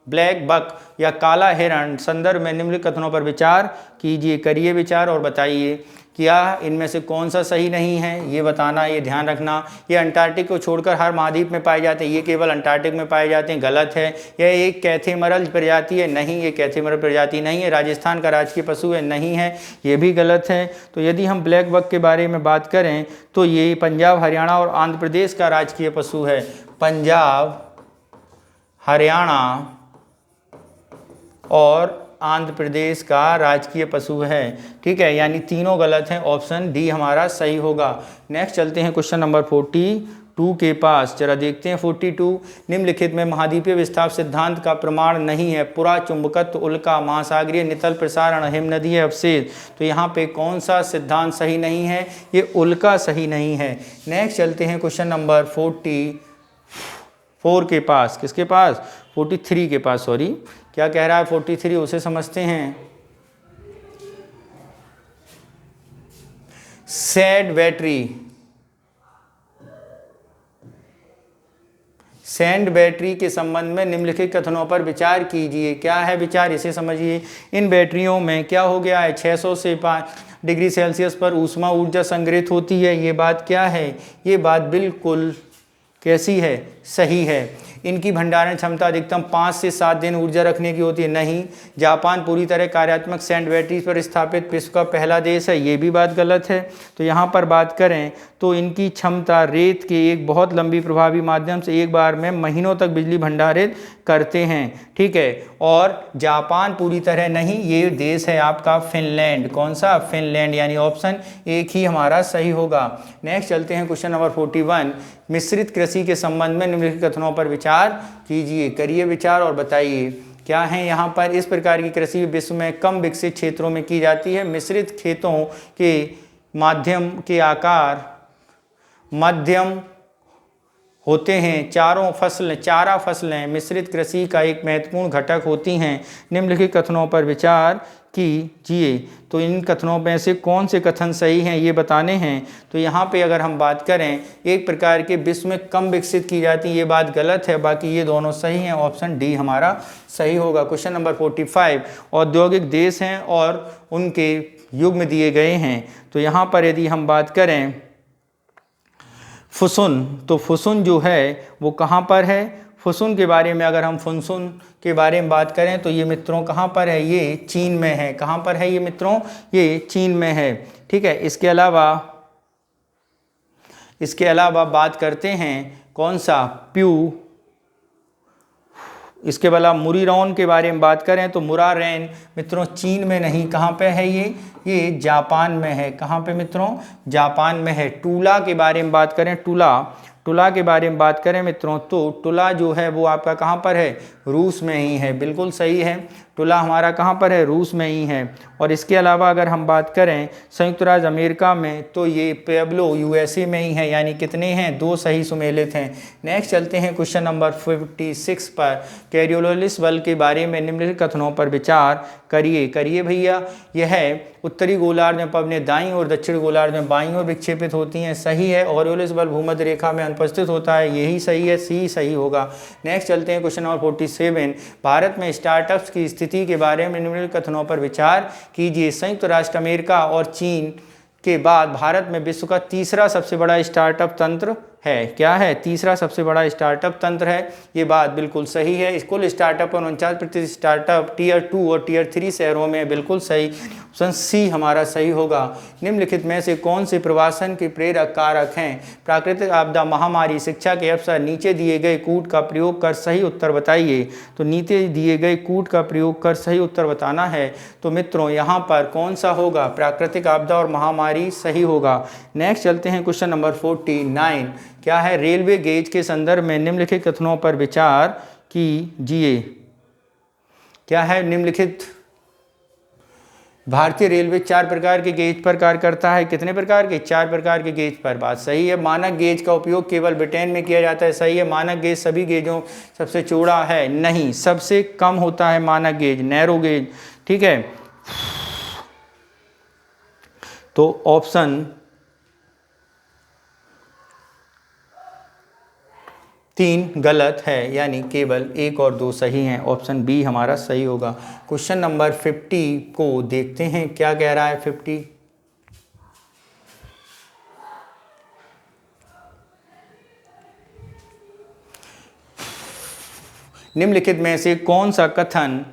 ब्लैक बक या काला हिरण संदर्भ में निम्नलिखित कथनों पर विचार कीजिए, करिए विचार और बताइए क्या इनमें से कौन सा सही नहीं है, ये बताना, ये ध्यान रखना। ये अंटार्कटिक को छोड़कर हर महाद्वीप में पाए जाते हैं, ये केवल अंटार्कटिक में पाए जाते हैं, गलत है। यह एक कैथेमरल प्रजाति है, नहीं, ये कैथेमरल प्रजाति नहीं है। राजस्थान का राजकीय पशु है, नहीं है, ये भी गलत है। तो यदि हम ब्लैक बक के बारे में बात करें तो ये पंजाब, हरियाणा और आंध्र प्रदेश का राजकीय पशु है। पंजाब, हरियाणा और आंध्र प्रदेश का राजकीय पशु है। ठीक है, यानी तीनों गलत हैं, ऑप्शन डी हमारा सही होगा। नेक्स्ट चलते हैं क्वेश्चन नंबर 42 के पास, जरा देखते हैं 42। निम्नलिखित में महाद्वीपीय विस्थाप सिद्धांत का प्रमाण नहीं है। पुरा चुंबकत्व, उल्का, महासागरीय नितल प्रसारण, हिमनदीय अवशेष। तो यहाँ पे कौन सा सिद्धांत सही नहीं है? ये उल्का सही नहीं है। नेक्स्ट चलते हैं क्वेश्चन नंबर 44 के पास, किसके पास? 43 के पास, सॉरी। क्या कह रहा है 43, उसे समझते हैं। सैंड बैटरी के संबंध में निम्नलिखित कथनों पर विचार कीजिए। क्या है विचार, इसे समझिए। इन बैटरियों में क्या हो गया है? 600 से 5 डिग्री सेल्सियस पर ऊष्मा ऊर्जा संग्रहित होती है। ये बात क्या है? ये बात बिल्कुल कैसी है? सही है। इनकी भंडारण क्षमता अधिकतम 5 से 7 दिन ऊर्जा रखने की होती है। नहीं, जापान पूरी तरह कार्यात्मक सैंड बैटरी पर स्थापित विश्व का पहला देश है। ये भी बात गलत है। तो यहाँ पर बात करें तो इनकी क्षमता रेत के एक बहुत लंबी प्रभावी माध्यम से एक बार में महीनों तक बिजली भंडारित करते हैं। ठीक है, और जापान पूरी तरह नहीं, ये देश है आपका फिनलैंड। कौन सा? फिनलैंड, यानी ऑप्शन एक ही हमारा सही होगा। नेक्स्ट चलते हैं क्वेश्चन नंबर 41। मिश्रित कृषि के संबंध में निम्नलिखित कथनों पर विचार कीजिए, करिए विचार और बताइए क्या है यहाँ पर। इस प्रकार की कृषि विश्व में कम विकसित क्षेत्रों में की जाती है। मिश्रित खेतों के माध्यम के आकार मध्यम होते हैं। चारा फसलें मिश्रित कृषि का एक महत्वपूर्ण घटक होती हैं। निम्नलिखित कथनों पर विचार कीजिए। तो इन कथनों में से कौन से कथन सही हैं ये बताने हैं। तो यहाँ पे अगर हम बात करें, एक प्रकार के विश्व में कम विकसित की जाती है, ये बात गलत है। बाकी ये दोनों सही हैं, ऑप्शन डी हमारा सही होगा। Question number 45। औद्योगिक देश हैं और उनके युग्म दिए गए हैं। तो यहाँ पर यदि हम बात करें फुसुन, तो फुसुन जो है वो कहाँ पर है? फुसुन के बारे में अगर हम फुसुन के बारे में बात करें तो ये मित्रों कहाँ पर है? ये चीन में है। कहाँ पर है ये मित्रों? ये चीन में है। ठीक है, इसके अलावा बात करते हैं कौन सा? इसके अलावा मुरीरौन के बारे में बात करें तो मुरारैन मित्रों चीन में नहीं, कहाँ पे है ये जापान में है। कहाँ पे मित्रों? जापान में है। टूला के बारे में बात करें, टूला के बारे में बात करें मित्रों तो टूला जो है वो आपका कहाँ पर है? रूस में ही है। बिल्कुल सही है, टूला हमारा कहाँ पर है? रूस में ही है। और इसके अलावा अगर हम बात करें संयुक्त राज्य अमेरिका में तो ये पेब्लो यूएसए में ही है। यानी कितने हैं? 2 सही सुमेलित हैं। नेक्स्ट चलते हैं क्वेश्चन नंबर 56 पर। कैरियोलिस बल के बारे में निम्नलिखित कथनों पर विचार करिए भैया। यह उत्तरी गोलार्ध में अपने दाईं और दक्षिण गोलार्ध में बाईं ओर विक्षेपित होती हैं। सही है। ऑरियोलिस बल भूमध्य रेखा में अनुपस्थित होता है, यही सही है, सी सही होगा। नेक्स्ट चलते हैं क्वेश्चन नंबर 47। भारत में स्टार्टअप्स की स्थिति के बारे में निम्नलिखित कथनों पर विचार कीजिए। संयुक्त राष्ट्र अमेरिका और चीन के बाद भारत में विश्व का तीसरा सबसे बड़ा स्टार्टअप तंत्र है। क्या है? तीसरा सबसे बड़ा स्टार्टअप तंत्र है। ये बात बिल्कुल सही है। कुल स्टार्टअप और 49% स्टार्टअप टियर 2 और टियर 3 शहरों में बिल्कुल सही। ऑप्शन सी हमारा सही होगा। निम्नलिखित में से कौन से प्रवासन के प्रेरक कारक हैं? प्राकृतिक आपदा, महामारी, शिक्षा के अवसर। नीचे दिए गए कूट का प्रयोग कर सही उत्तर बताइए। तो नीचे दिए गए कूट का प्रयोग कर सही उत्तर बताना है। तो मित्रों यहाँ पर कौन सा होगा? प्राकृतिक आपदा और महामारी सही होगा। नेक्स्ट चलते हैं क्वेश्चन नंबर 49। क्या है? रेलवे गेज के संदर्भ में निम्नलिखित कथनों पर विचार कीजिए। क्या है? निम्नलिखित भारतीय रेलवे 4 प्रकार के गेज पर कार्य करता है। कितने प्रकार के? 4 प्रकार के गेज पर। बात सही है। मानक गेज का उपयोग केवल ब्रिटेन में किया जाता है। सही है। मानक गेज सभी गेजों सबसे चौड़ा है? नहीं, सबसे कम होता है मानक गेज, नैरो गेज। ठीक है, तो ऑप्शन 3 गलत है, यानी केवल 1 और 2 सही हैं। ऑप्शन बी हमारा सही होगा। क्वेश्चन नंबर 50 को देखते हैं क्या कह रहा है। 50 निम्नलिखित में से कौन सा कथन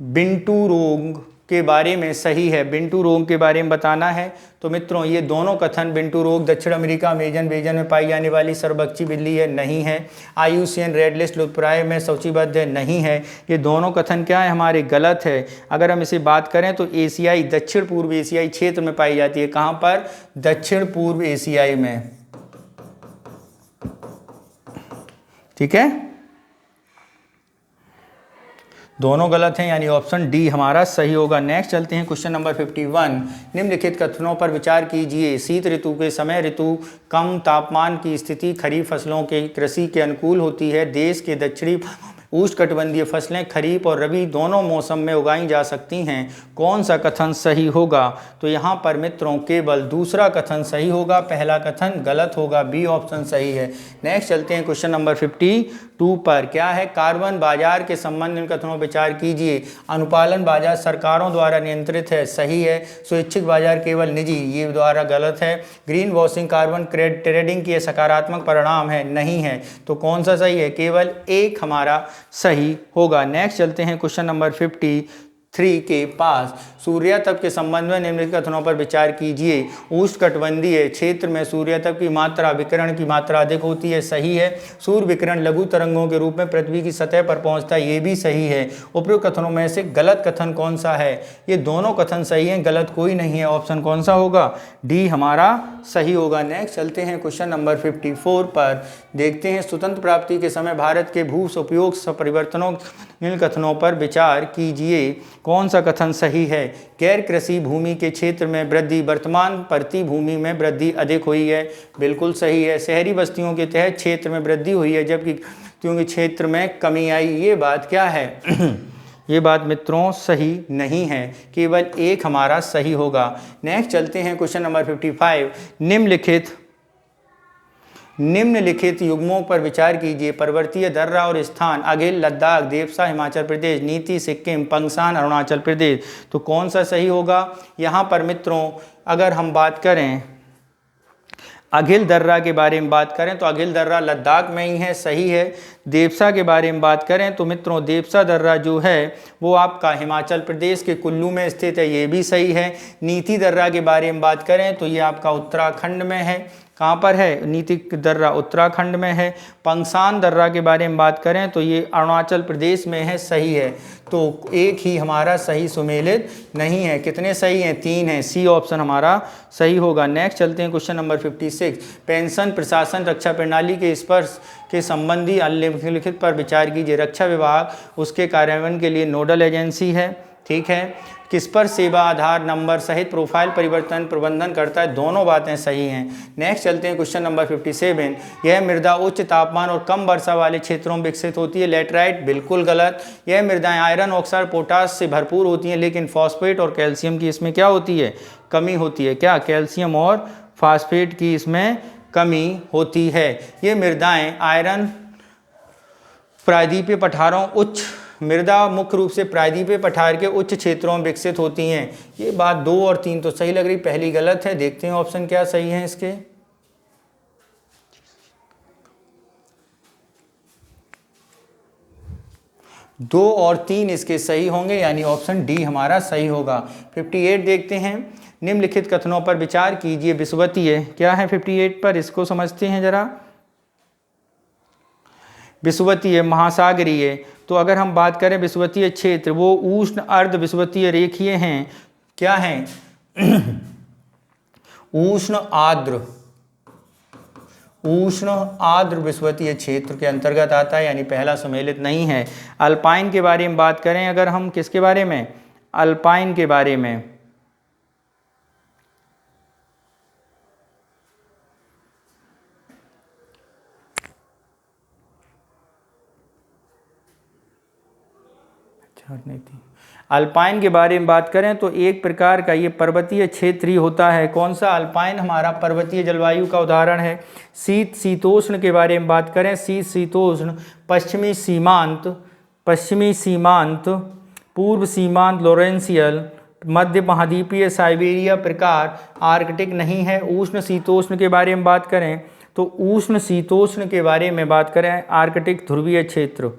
बिंटू रोग के बारे में सही है? बिंटू रोग के बारे में बताना है। तो मित्रों ये दोनों कथन, बिंटू रोग दक्षिण अमेरिका अमेजन बेजन में पाई जाने वाली सर्वभक्षी बिल्ली है, नहीं है। IUCN रेड लिस्ट लुप्तप्राय में सूचीबद्ध है, नहीं है। ये दोनों कथन क्या है? हमारे गलत है। अगर हम इसे बात करें तो एशियाई, दक्षिण पूर्व एशियाई क्षेत्र में पाई जाती है। कहाँ पर? दक्षिण पूर्व एशियाई में। ठीक है, दोनों गलत हैं, यानी ऑप्शन डी हमारा सही होगा। नेक्स्ट चलते हैं क्वेश्चन नंबर 51। निम्नलिखित कथनों पर विचार कीजिए। शीत ऋतु के समय ऋतु कम तापमान की स्थिति खरीफ फसलों के कृषि के अनुकूल होती है। देश के दक्षिणी उष्णकटिबंधीय फसलें खरीफ और रबी दोनों मौसम में उगाई जा सकती हैं। कौन सा कथन सही होगा? तो यहाँ पर मित्रों केवल दूसरा कथन सही होगा, पहला कथन गलत होगा। बी ऑप्शन सही है। नेक्स्ट चलते हैं क्वेश्चन नंबर 52 पर। क्या है? कार्बन बाजार के संबंध में कथनों पर विचार कीजिए। अनुपालन बाजार सरकारों द्वारा नियंत्रित है, सही है। स्वैच्छिक बाजार केवल निजी, ये द्वारा गलत है। ग्रीन वॉशिंग कार्बन ट्रेडिंग की सकारात्मक परिणाम है, नहीं है। तो कौन सा सही है? केवल 1 हमारा सही होगा। नेक्स्ट चलते हैं क्वेश्चन नंबर 53 के पास। सूर्यातप के संबंध में निम्नलिखित कथनों पर विचार कीजिए। उष्णकटिबंधीय क्षेत्र में सूर्यातप की मात्रा, विकिरण की मात्रा अधिक होती है, सही है। सूर्य विकिरण लघु तरंगों के रूप में पृथ्वी की सतह पर पहुंचता है, ये भी सही है। उपरोक्त कथनों में से गलत कथन कौन सा है? ये दोनों कथन सही हैं, गलत कोई नहीं है। ऑप्शन कौन सा होगा? डी हमारा सही होगा। नेक्स्ट चलते हैं क्वेश्चन नंबर 54 पर। देखते हैं स्वतंत्र प्राप्ति के समय भारत के भू उपयोग परिवर्तनों, इन कथनों पर विचार कीजिए। कौन सा कथन सही है? गैर कृषि भूमि के क्षेत्र में वृद्धि, वर्तमान प्रति भूमि में वृद्धि अधिक हुई है, बिल्कुल सही है। शहरी बस्तियों के तहत क्षेत्र में वृद्धि हुई है, जबकि क्योंकि क्षेत्र में कमी आई, ये बात क्या है? ये बात मित्रों सही नहीं है, केवल 1 हमारा सही होगा। नेक्स्ट चलते हैं क्वेश्चन नंबर 55। निम्नलिखित युग्मों पर विचार कीजिए। पर्वतीय दर्रा और स्थान: अगिल लद्दाख, देवसा हिमाचल प्रदेश, नीति सिक्किम, पंगसान अरुणाचल प्रदेश। तो कौन सा सही होगा? यहाँ पर मित्रों अगर हम बात करें अगिल दर्रा के बारे में बात करें तो अगिल दर्रा लद्दाख में ही है, सही है। देवसा के बारे में बात करें तो मित्रों देवसा दर्रा जो है वो आपका हिमाचल प्रदेश के कुल्लू में स्थित है, ये भी सही है। नीति दर्रा के बारे में बात करें तो ये आपका उत्तराखंड में है। कहाँ पर है? नीति दर्रा उत्तराखंड में है। पंगसान दर्रा के बारे में बात करें तो ये अरुणाचल प्रदेश में है, सही है। तो 1 ही हमारा सही सुमेलित नहीं है। कितने सही हैं? 3 हैं। सी ऑप्शन हमारा सही होगा। नेक्स्ट चलते हैं क्वेश्चन नंबर 56। पेंशन प्रशासन रक्षा प्रणाली के स्पर्श के संबंधी निम्नलिखित पर विचार कीजिए। रक्षा विभाग उसके कार्यान्वयन के लिए नोडल एजेंसी है, ठीक है। किस पर सेवा आधार नंबर सहित प्रोफाइल परिवर्तन प्रबंधन करता है, दोनों बातें सही हैं। नेक्स्ट चलते हैं क्वेश्चन नंबर 57। यह मृदा उच्च तापमान और कम वर्षा वाले क्षेत्रों में विकसित होती है, लेटराइट, बिल्कुल गलत। यह मृदाएं आयरन ऑक्साइड पोटास से भरपूर होती हैं, लेकिन फॉस्फेट और कैल्शियम की इसमें क्या होती है? कमी होती है। क्या? कैल्शियम और फॉस्फेट की इसमें कमी होती है। ये मृदाएं आयरन प्रायद्वीपीय पठारों उच्च मृदा मुख्य रूप से प्रायद्वीपीय पठार के उच्च क्षेत्रों में विकसित होती हैं। ये बात 2 और 3 तो सही लग रही, पहली गलत है। देखते हैं ऑप्शन क्या सही है इसके। 2 और 3 इसके सही होंगे, यानी ऑप्शन डी हमारा सही होगा। 58 देखते हैं, निम्नलिखित कथनों पर विचार कीजिए। विषुवतीय क्या है 58 पर, इसको समझते हैं जरा। विषुवतीय महासागरीय, तो अगर हम बात करें विषुवतीय क्षेत्र, वो उष्ण अर्ध विषुवतीय रेखीय हैं। क्या हैं? उष्ण आर्द्र विषुवतीय क्षेत्र के अंतर्गत आता है, यानी पहला सम्मिलित नहीं है। अल्पाइन के बारे में बात करें अगर हम, किसके बारे में? अल्पाइन के बारे में। अल्पाइन के बारे में बात करें तो एक प्रकार का ये पर्वतीय क्षेत्र ही होता है। कौन सा? अल्पाइन हमारा पर्वतीय जलवायु का उदाहरण है। शीत शीतोष्ण के बारे में बात करें, शीत शीतोष्ण पश्चिमी सीमांत, पूर्व सीमांत लॉरेंशियल, मध्य महाद्वीपीय साइबेरिया प्रकार आर्कटिक नहीं है। उष्ण शीतोष्ण के बारे में बात करें तो उष्ण शीतोष्ण के बारे में बात करें आर्कटिक ध्रुवीय क्षेत्र।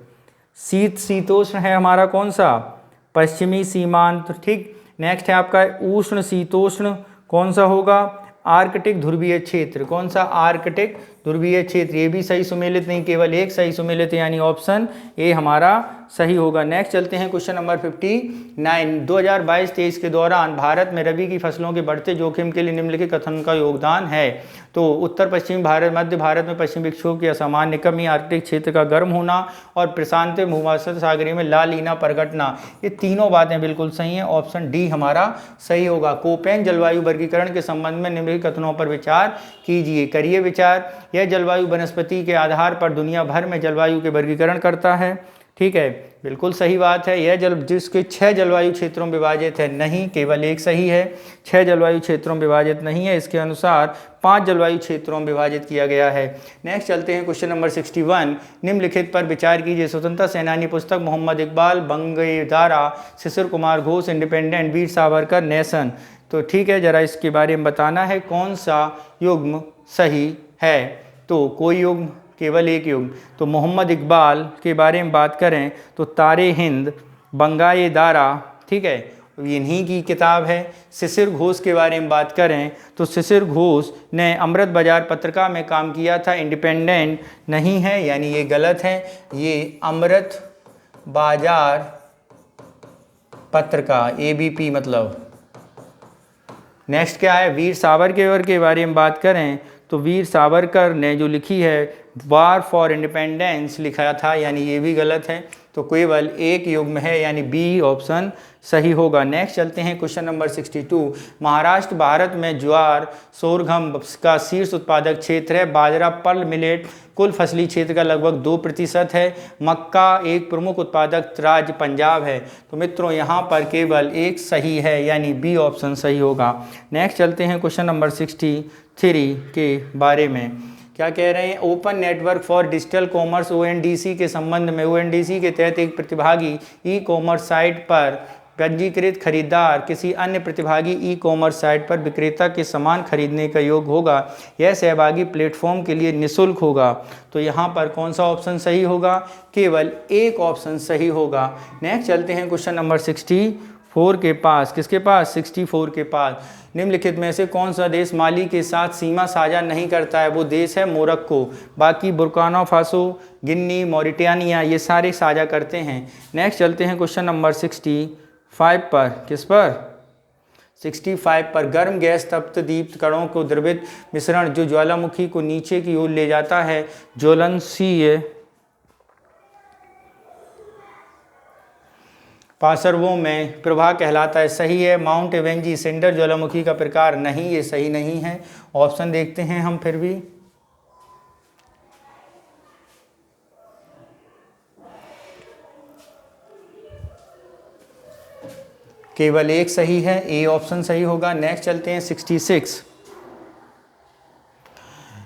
शीत शीतोष्ण है हमारा कौन सा? पश्चिमी सीमांत। ठीक, नेक्स्ट है आपका उष्ण शीतोष्ण, कौन सा होगा? आर्कटिक ध्रुवीय क्षेत्र। कौन सा? आर्कटिक ध्रुवीय क्षेत्र। ये भी सही सुमेलित नहीं, केवल एक सही सुमेलित है, यानी ऑप्शन ए हमारा सही होगा। नेक्स्ट चलते हैं क्वेश्चन नंबर 59। 2022-23 के दौरान भारत में रबी की फसलों के बढ़ते जोखिम के लिए निम्नलिखित कथन का योगदान है। तो उत्तर पश्चिमी भारत, मध्य भारत में पश्चिमी विक्षोभ की असामान्य कमी, आर्कटिक क्षेत्र का गर्म होना और प्रशांत भूमध्य सागरीय में ला लीना प्रकटना, ये तीनों बातें बिल्कुल सही हैं। ऑप्शन डी हमारा सही होगा। कोपेन जलवायु वर्गीकरण के संबंध में निम्नलिखित कथनों पर विचार कीजिए। करिए विचार। यह जलवायु वनस्पति के आधार पर दुनिया भर में जलवायु के वर्गीकरण करता है। ठीक है, बिल्कुल सही बात है। यह जिसके 6 जलवायु क्षेत्रों में विभाजित है, नहीं, केवल एक सही है। 6 जलवायु क्षेत्रों में विभाजित नहीं है, इसके अनुसार 5 जलवायु क्षेत्रों में विभाजित किया गया है। नेक्स्ट चलते हैं क्वेश्चन नंबर 61। निम्नलिखित पर विचार कीजिए। स्वतंत्रता सेनानी पुस्तक, मोहम्मद इकबाल, बंगदारा, शिशिर कुमार घोष, इंडिपेंडेंट, वीर सावरकर, नेशन। तो ठीक है, जरा इसके बारे में बताना है कौन सा युग्म सही है। तो कोई युग्म, केवल एक युग्म। तो मोहम्मद इकबाल के बारे में बात करें तो तारे हिंद, बंगाए दारा, ठीक है, इन्हीं की किताब है। शिशिर घोष के बारे में बात करें तो शिशिर घोष ने अमृत बाजार पत्रिका में काम किया था। इंडिपेंडेंट नहीं है, यानी ये गलत है। ये अमृत बाजार पत्रिका, ABP मतलब। नेक्स्ट क्या है? वीर सावरकर के बारे में बात करें तो वीर सावरकर ने जो लिखी है वार फॉर इंडिपेंडेंस लिखा था, यानी ये भी गलत है। तो केवल एक युग्म है, यानी बी ऑप्शन सही होगा। नेक्स्ट चलते हैं क्वेश्चन नंबर 62। महाराष्ट्र भारत में ज्वार सोरघम का शीर्ष उत्पादक क्षेत्र है। बाजरा पर्ल मिलेट कुल फसली क्षेत्र का लगभग 2% है। मक्का एक प्रमुख उत्पादक राज्य पंजाब है। तो मित्रों यहाँ पर केवल एक सही है, यानी बी ऑप्शन सही होगा। नेक्स्ट चलते हैं क्वेश्चन नंबर 63 के बारे में। क्या कह रहे हैं? Open network for digital commerce ONDC के संबंध में ONDC के तहत एक प्रतिभागी ई कॉमर्स साइट पर पंजीकृत खरीदार किसी अन्य प्रतिभागी ई कॉमर्स साइट पर विक्रेता के सामान खरीदने का योग्य होगा। यह सहभागी प्लेटफॉर्म के लिए निःशुल्क होगा। तो यहाँ पर कौन सा ऑप्शन सही होगा? केवल एक ऑप्शन सही होगा। नेक्स्ट चलते हैं क्वेश्चन नंबर 64 के पास। किसके पास? 64 के पास। निम्नलिखित में से कौन सा देश माली के साथ सीमा साझा नहीं करता है? वो देश है मोरक्को। बाकी बुर्किना फासो, गिनी, मॉरिटानिया, ये सारे साझा करते हैं। नेक्स्ट चलते हैं क्वेश्चन नंबर 65 पर। किस पर? 65 पर। गर्म गैस तप्त दीप्त कणों को द्रवित मिश्रण जो ज्वालामुखी को नीचे की ओर ले जाता है ज्वलनशील पार्श्वों में प्रवाह कहलाता है। सही है। माउंट एवेंजी सिंडर ज्वालामुखी का प्रकार नहीं, ये सही नहीं है। ऑप्शन देखते हैं हम फिर भी। केवल एक सही है, ए ऑप्शन सही होगा। नेक्स्ट चलते हैं 66।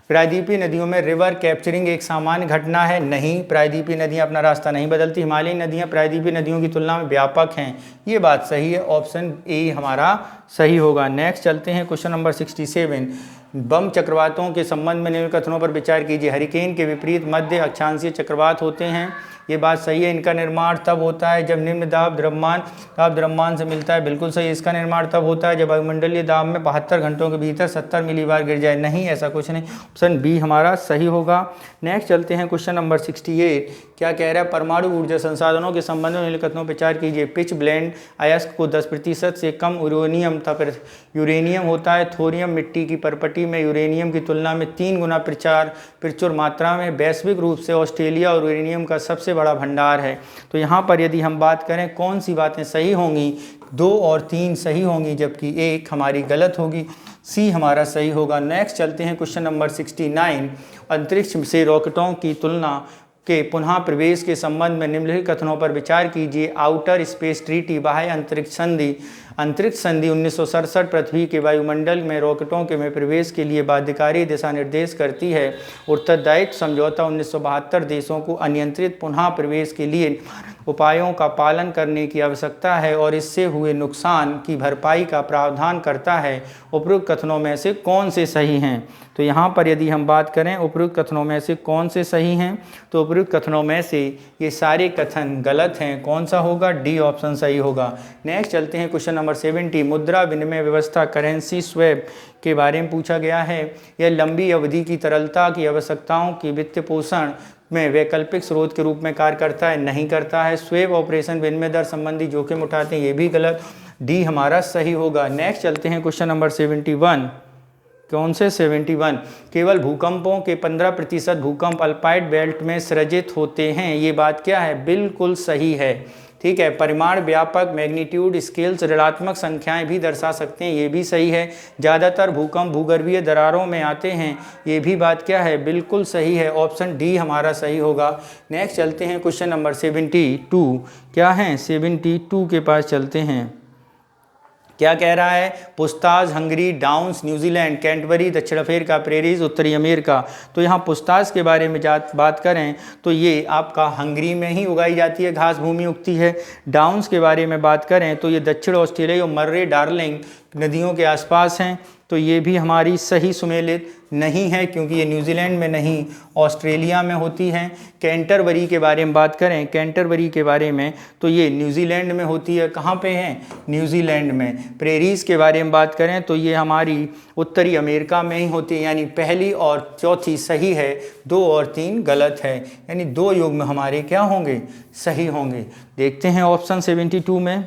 प्रायद्वीपीय नदियों में रिवर कैप्चरिंग एक सामान्य घटना है। नहीं, प्रायद्वीपीय नदियां अपना रास्ता नहीं बदलती। हिमालयी नदियां प्रायद्वीपीय नदियों की तुलना में व्यापक हैं, ये बात सही है। ऑप्शन ए हमारा सही होगा। नेक्स्ट चलते हैं क्वेश्चन नंबर 67। बम चक्रवातों के संबंध में निम्न कथनों पर विचार कीजिए। हरिकेन के विपरीत मध्य अक्षांशीय चक्रवात होते हैं, ये बात सही है। इनका निर्माण तब होता है जब निम्न दाब द्रव्यमान से मिलता है, बिल्कुल सही। इसका निर्माण तब होता है जब वायुमंडलीय दाब में 72 घंटों के भीतर 70 मिलीबार गिर जाए। नहीं, ऐसा कुछ नहीं। ऑप्शन बी हमारा सही होगा। नेक्स्ट चलते हैं क्वेश्चन नंबर 68। क्या कह रहा है? परमाणु ऊर्जा संसाधनों के संबंध में निम्न कथनों पर विचार कीजिए। पिच ब्लेंड अयस्क को 10% से कम यूरेनियम होता है। थोरियम मिट्टी की परपटी में यूरेनियम की तुलना में 3 गुना प्रचुर मात्रा में वैश्विक रूप से ऑस्ट्रेलिया और यूरेनियम का सबसे बड़ा भंडार है। तो यहाँ पर यदि हम बात करें कौन सी बातें सही होंगी, 2 और 3 सही होंगी जबकि 1 हमारी गलत होगी। सी हमारा सही होगा। नेक्स्ट चलते हैं क्वेश्चन नंबर 69। अंतरिक्ष से रॉकेटों की तुलना के पुनः प्रवेश के संबंध में निम्नलिखित कथनों पर विचार कीजिए। आउटर स्पेस ट्रीटी बाह्य अंतरिक्ष संधि 1967 पृथ्वी के वायुमंडल में रॉकेटों के में प्रवेश के लिए बाध्यकारी दिशा निर्देश करती है। उत्तरदायित्व समझौता 1972 देशों को अनियंत्रित पुनः प्रवेश के लिए उपायों का पालन करने की आवश्यकता है और इससे हुए नुकसान की भरपाई का प्रावधान करता है। उपरोक्त कथनों में से कौन से सही हैं? तो यहाँ पर यदि हम बात करें उपरोक्त कथनों में से कौन से सही हैं, तो उपरोक्त कथनों में से ये सारे कथन गलत हैं। कौन सा होगा? डी ऑप्शन सही होगा। नेक्स्ट चलते हैं क्वेश्चन नंबर 70। मुद्रा विनिमय व्यवस्था करेंसी स्वैप के बारे में पूछा गया है। यह लंबी अवधि की तरलता की आवश्यकताओं की वित्त पोषण में वैकल्पिक स्रोत के रूप में कार्य करता है, नहीं करता है। स्वैप ऑपरेशन विनिमय दर संबंधी जोखिम उठाते हैं, ये भी गलत। डी हमारा सही होगा। नेक्स्ट चलते हैं क्वेश्चन नंबर 71। कौन से 71? केवल भूकंपों के 15% भूकंप अल्पाइड बेल्ट में सृजित होते हैं, ये बात क्या है? बिल्कुल सही है। ठीक है, परिमाण व्यापक मैग्नीट्यूड स्केल्स ऋणात्मक संख्याएं भी दर्शा सकते हैं, ये भी सही है। ज़्यादातर भूकंप भूगर्भीय दरारों में आते हैं, ये भी बात क्या है? बिल्कुल सही है। ऑप्शन डी हमारा सही होगा। नेक्स्ट चलते हैं क्वेश्चन नंबर 72। क्या है? 72 के पास चलते हैं। क्या कह रहा है? पुस्ताज हंगरी, डाउन्स न्यूजीलैंड, कैंटबरी दक्षिण अफ्रीका, प्रेरीज उत्तरी अमेरिका। तो यहाँ पुस्ताज के बारे में बात करें तो ये आपका हंगरी में ही उगाई जाती है, घास भूमि उगती है। डाउन्स के बारे में बात करें तो ये दक्षिण ऑस्ट्रेलिया और मर्रे डार्लिंग नदियों के आसपास हैं, तो ये भी हमारी सही सुमेलित नहीं है क्योंकि ये न्यूजीलैंड में नहीं ऑस्ट्रेलिया में होती हैं। कैंटरबरी के बारे में बात करें, कैंटरबरी के बारे में तो ये न्यूजीलैंड में होती है। कहाँ पे है? न्यूजीलैंड में। प्रेरीज के बारे में बात करें तो ये हमारी उत्तरी अमेरिका में ही होती है, यानी पहली और चौथी सही है, 2 और 3 गलत है, यानी 2 युग्म हमारे क्या होंगे? सही होंगे। देखते हैं ऑप्शन 72 में,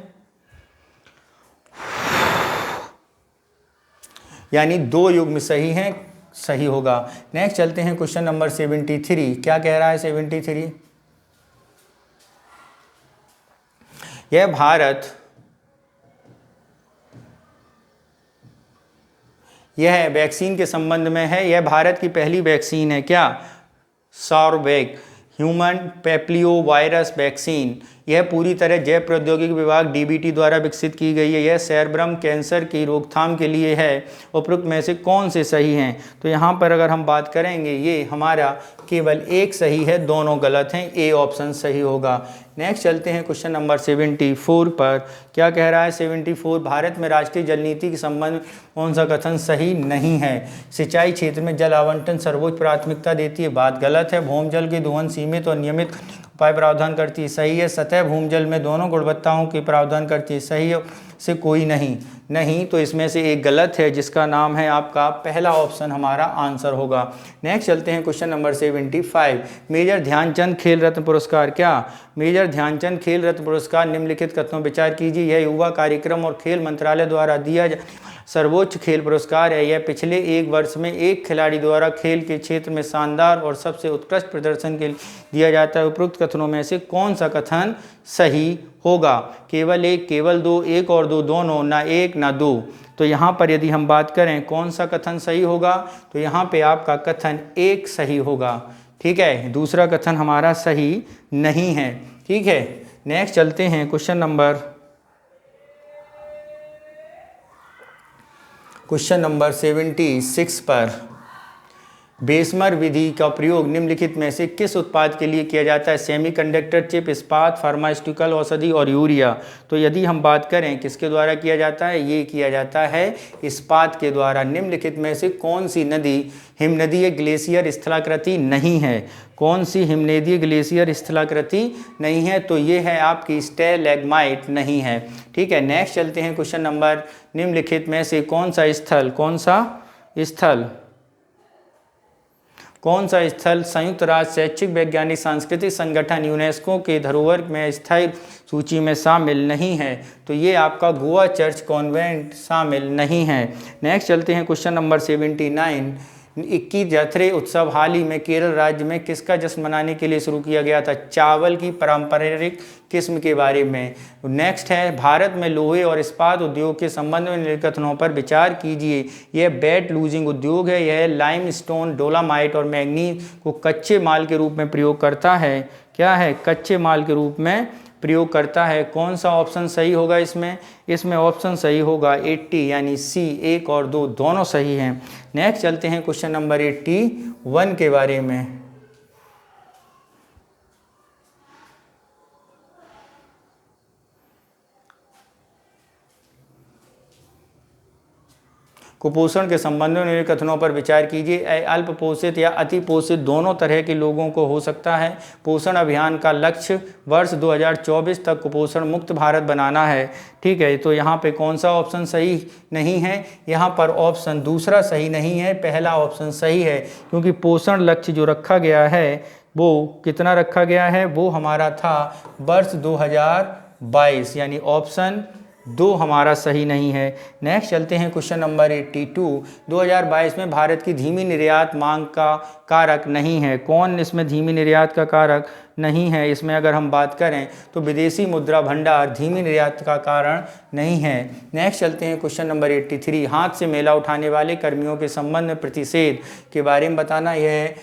यानी 2 युग्म सही हैं, सही होगा। नेक्स्ट चलते हैं क्वेश्चन नंबर 73। क्या कह रहा है 73? यह वैक्सीन के संबंध में है। यह भारत की पहली वैक्सीन है। क्या? सॉरबैक ह्यूमन पेप्लियो वायरस वैक्सीन। यह पूरी तरह जैव प्रौद्योगिकी विभाग डीबीटी द्वारा विकसित की गई है। यह सेरेब्रम कैंसर की रोकथाम के लिए है। उपरोक्त में से कौन से सही हैं? तो यहाँ पर अगर हम बात करेंगे ये हमारा केवल 1 सही है, दोनों गलत हैं। ए ऑप्शन सही होगा। नेक्स्ट चलते हैं क्वेश्चन नंबर 74 पर। क्या कह रहा है 74? भारत में राष्ट्रीय जल नीति के संबंध में कौन सा कथन सही नहीं है? सिंचाई क्षेत्र में जल आवंटन सर्वोच्च प्राथमिकता देती है, बात गलत है। भूमि जल के दोहन सीमित और नियमित उपाय प्रावधान करती है, सही है। सतह भूमि जल में दोनों गुणवत्ताओं के प्रावधान करती है, सही है। से कोई नहीं तो इसमें से एक गलत है जिसका नाम है आपका पहला ऑप्शन हमारा आंसर होगा। नेक्स्ट चलते हैं क्वेश्चन नंबर 75। मेजर ध्यानचंद खेल रत्न पुरस्कार। क्या? मेजर ध्यानचंद खेल रत्न पुरस्कार निम्नलिखित कथनों विचार कीजिए। यह युवा कार्यक्रम और खेल मंत्रालय द्वारा दिया सर्वोच्च खेल पुरस्कार है। यह पिछले 1 वर्ष में एक खिलाड़ी द्वारा खेल के क्षेत्र में शानदार और सबसे उत्कृष्ट प्रदर्शन के लिए दिया जाता है। उपरोक्त कथनों में से कौन सा कथन सही होगा? केवल 1, केवल 2, 1 और 2 दोनों, ना 1 ना 2। तो यहाँ पर यदि हम बात करें कौन सा कथन सही होगा, तो यहाँ पे आपका कथन 1 सही होगा। ठीक है, दूसरा कथन हमारा सही नहीं है। ठीक है, नेक्स्ट चलते हैं क्वेश्चन नंबर 76 पर। बेसमर विधि का प्रयोग निम्नलिखित में से किस उत्पाद के लिए किया जाता है? सेमीकंडक्टर चिप, इस्पात, फार्मास्यूटिकल औषधि और यूरिया। तो यदि हम बात करें किसके द्वारा किया जाता है, ये किया जाता है इस्पात के द्वारा। निम्नलिखित में से कौन सी नदी हिमनदीय ग्लेशियर स्थलाकृति नहीं है? कौन सी हिमनदीय ग्लेशियर स्थलाकृति नहीं है? तो ये है आपकी स्टैलेग्माइट नहीं है। ठीक है, नेक्स्ट चलते हैं क्वेश्चन नंबर, निम्नलिखित में से कौन सा स्थल संयुक्त राष्ट्र शैक्षिक वैज्ञानिक सांस्कृतिक संगठन यूनेस्को के धरोहर में स्थायी सूची में शामिल नहीं है? तो ये आपका गोवा चर्च कॉन्वेंट शामिल नहीं है। नेक्स्ट चलते हैं क्वेश्चन नंबर 79। 21 जथरे उत्सव हाल ही में केरल राज्य में किसका जश्न मनाने के लिए शुरू किया गया था? चावल की पारंपरिक किस्म के बारे में। नेक्स्ट है, भारत में लोहे और इस्पात उद्योग के संबंध में निम्नलिखित कथनों पर विचार कीजिए। यह बेड लूजिंग उद्योग है, यह लाइमस्टोन, डोलामाइट और मैंगनीज को कच्चे माल के रूप में प्रयोग करता है। क्या है? कच्चे माल के रूप में प्रयोग करता है। कौन सा ऑप्शन सही होगा इसमें ऑप्शन सही होगा 80 यानी सी, 1 और 2 दोनों सही हैं। नेक्स्ट चलते हैं क्वेश्चन नंबर 81 के बारे में। कुपोषण के संबंध में निम्नलिखित कथनों पर विचार कीजिए। अल्प पोषित या अति पोषित दोनों तरह के लोगों को हो सकता है। पोषण अभियान का लक्ष्य वर्ष 2024 तक कुपोषण मुक्त भारत बनाना है। ठीक है, तो यहाँ पे कौन सा ऑप्शन सही नहीं है? यहाँ पर ऑप्शन दूसरा सही नहीं है, पहला ऑप्शन सही है, क्योंकि पोषण लक्ष्य जो रखा गया है वो कितना रखा गया है? वो हमारा था वर्ष 2022, यानी ऑप्शन 2 हमारा सही नहीं है। नेक्स्ट चलते हैं क्वेश्चन नंबर 82। 2022 में भारत की धीमी निर्यात मांग का कारक नहीं है। कौन इसमें धीमी निर्यात का कारक नहीं है? इसमें अगर हम बात करें तो विदेशी मुद्रा भंडार धीमी निर्यात का कारण नहीं है। नेक्स्ट चलते हैं क्वेश्चन नंबर 83। हाथ से मेला उठाने वाले कर्मियों के संबंध में प्रतिषेध के बारे में बताना। यह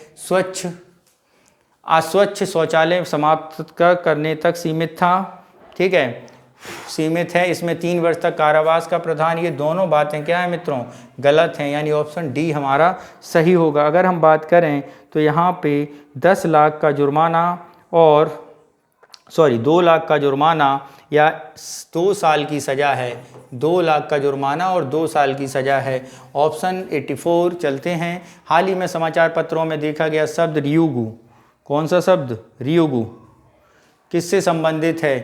अस्वच्छ शौचालय समाप्त करने तक सीमित था। ठीक है, सीमित है। इसमें 3 वर्ष तक कारावास का प्रावधान, ये दोनों बातें क्या है मित्रों? गलत हैं, यानी ऑप्शन डी हमारा सही होगा। अगर हम बात करें तो यहाँ पे 10 लाख का जुर्माना और 2 लाख का जुर्माना या 2 साल की सज़ा है। 2 लाख का जुर्माना और 2 साल की सज़ा है। ऑप्शन 84 चलते हैं। हाल ही में समाचार पत्रों में देखा गया शब्द रियोगू, कौन सा शब्द? रियोगू किससे संबंधित है?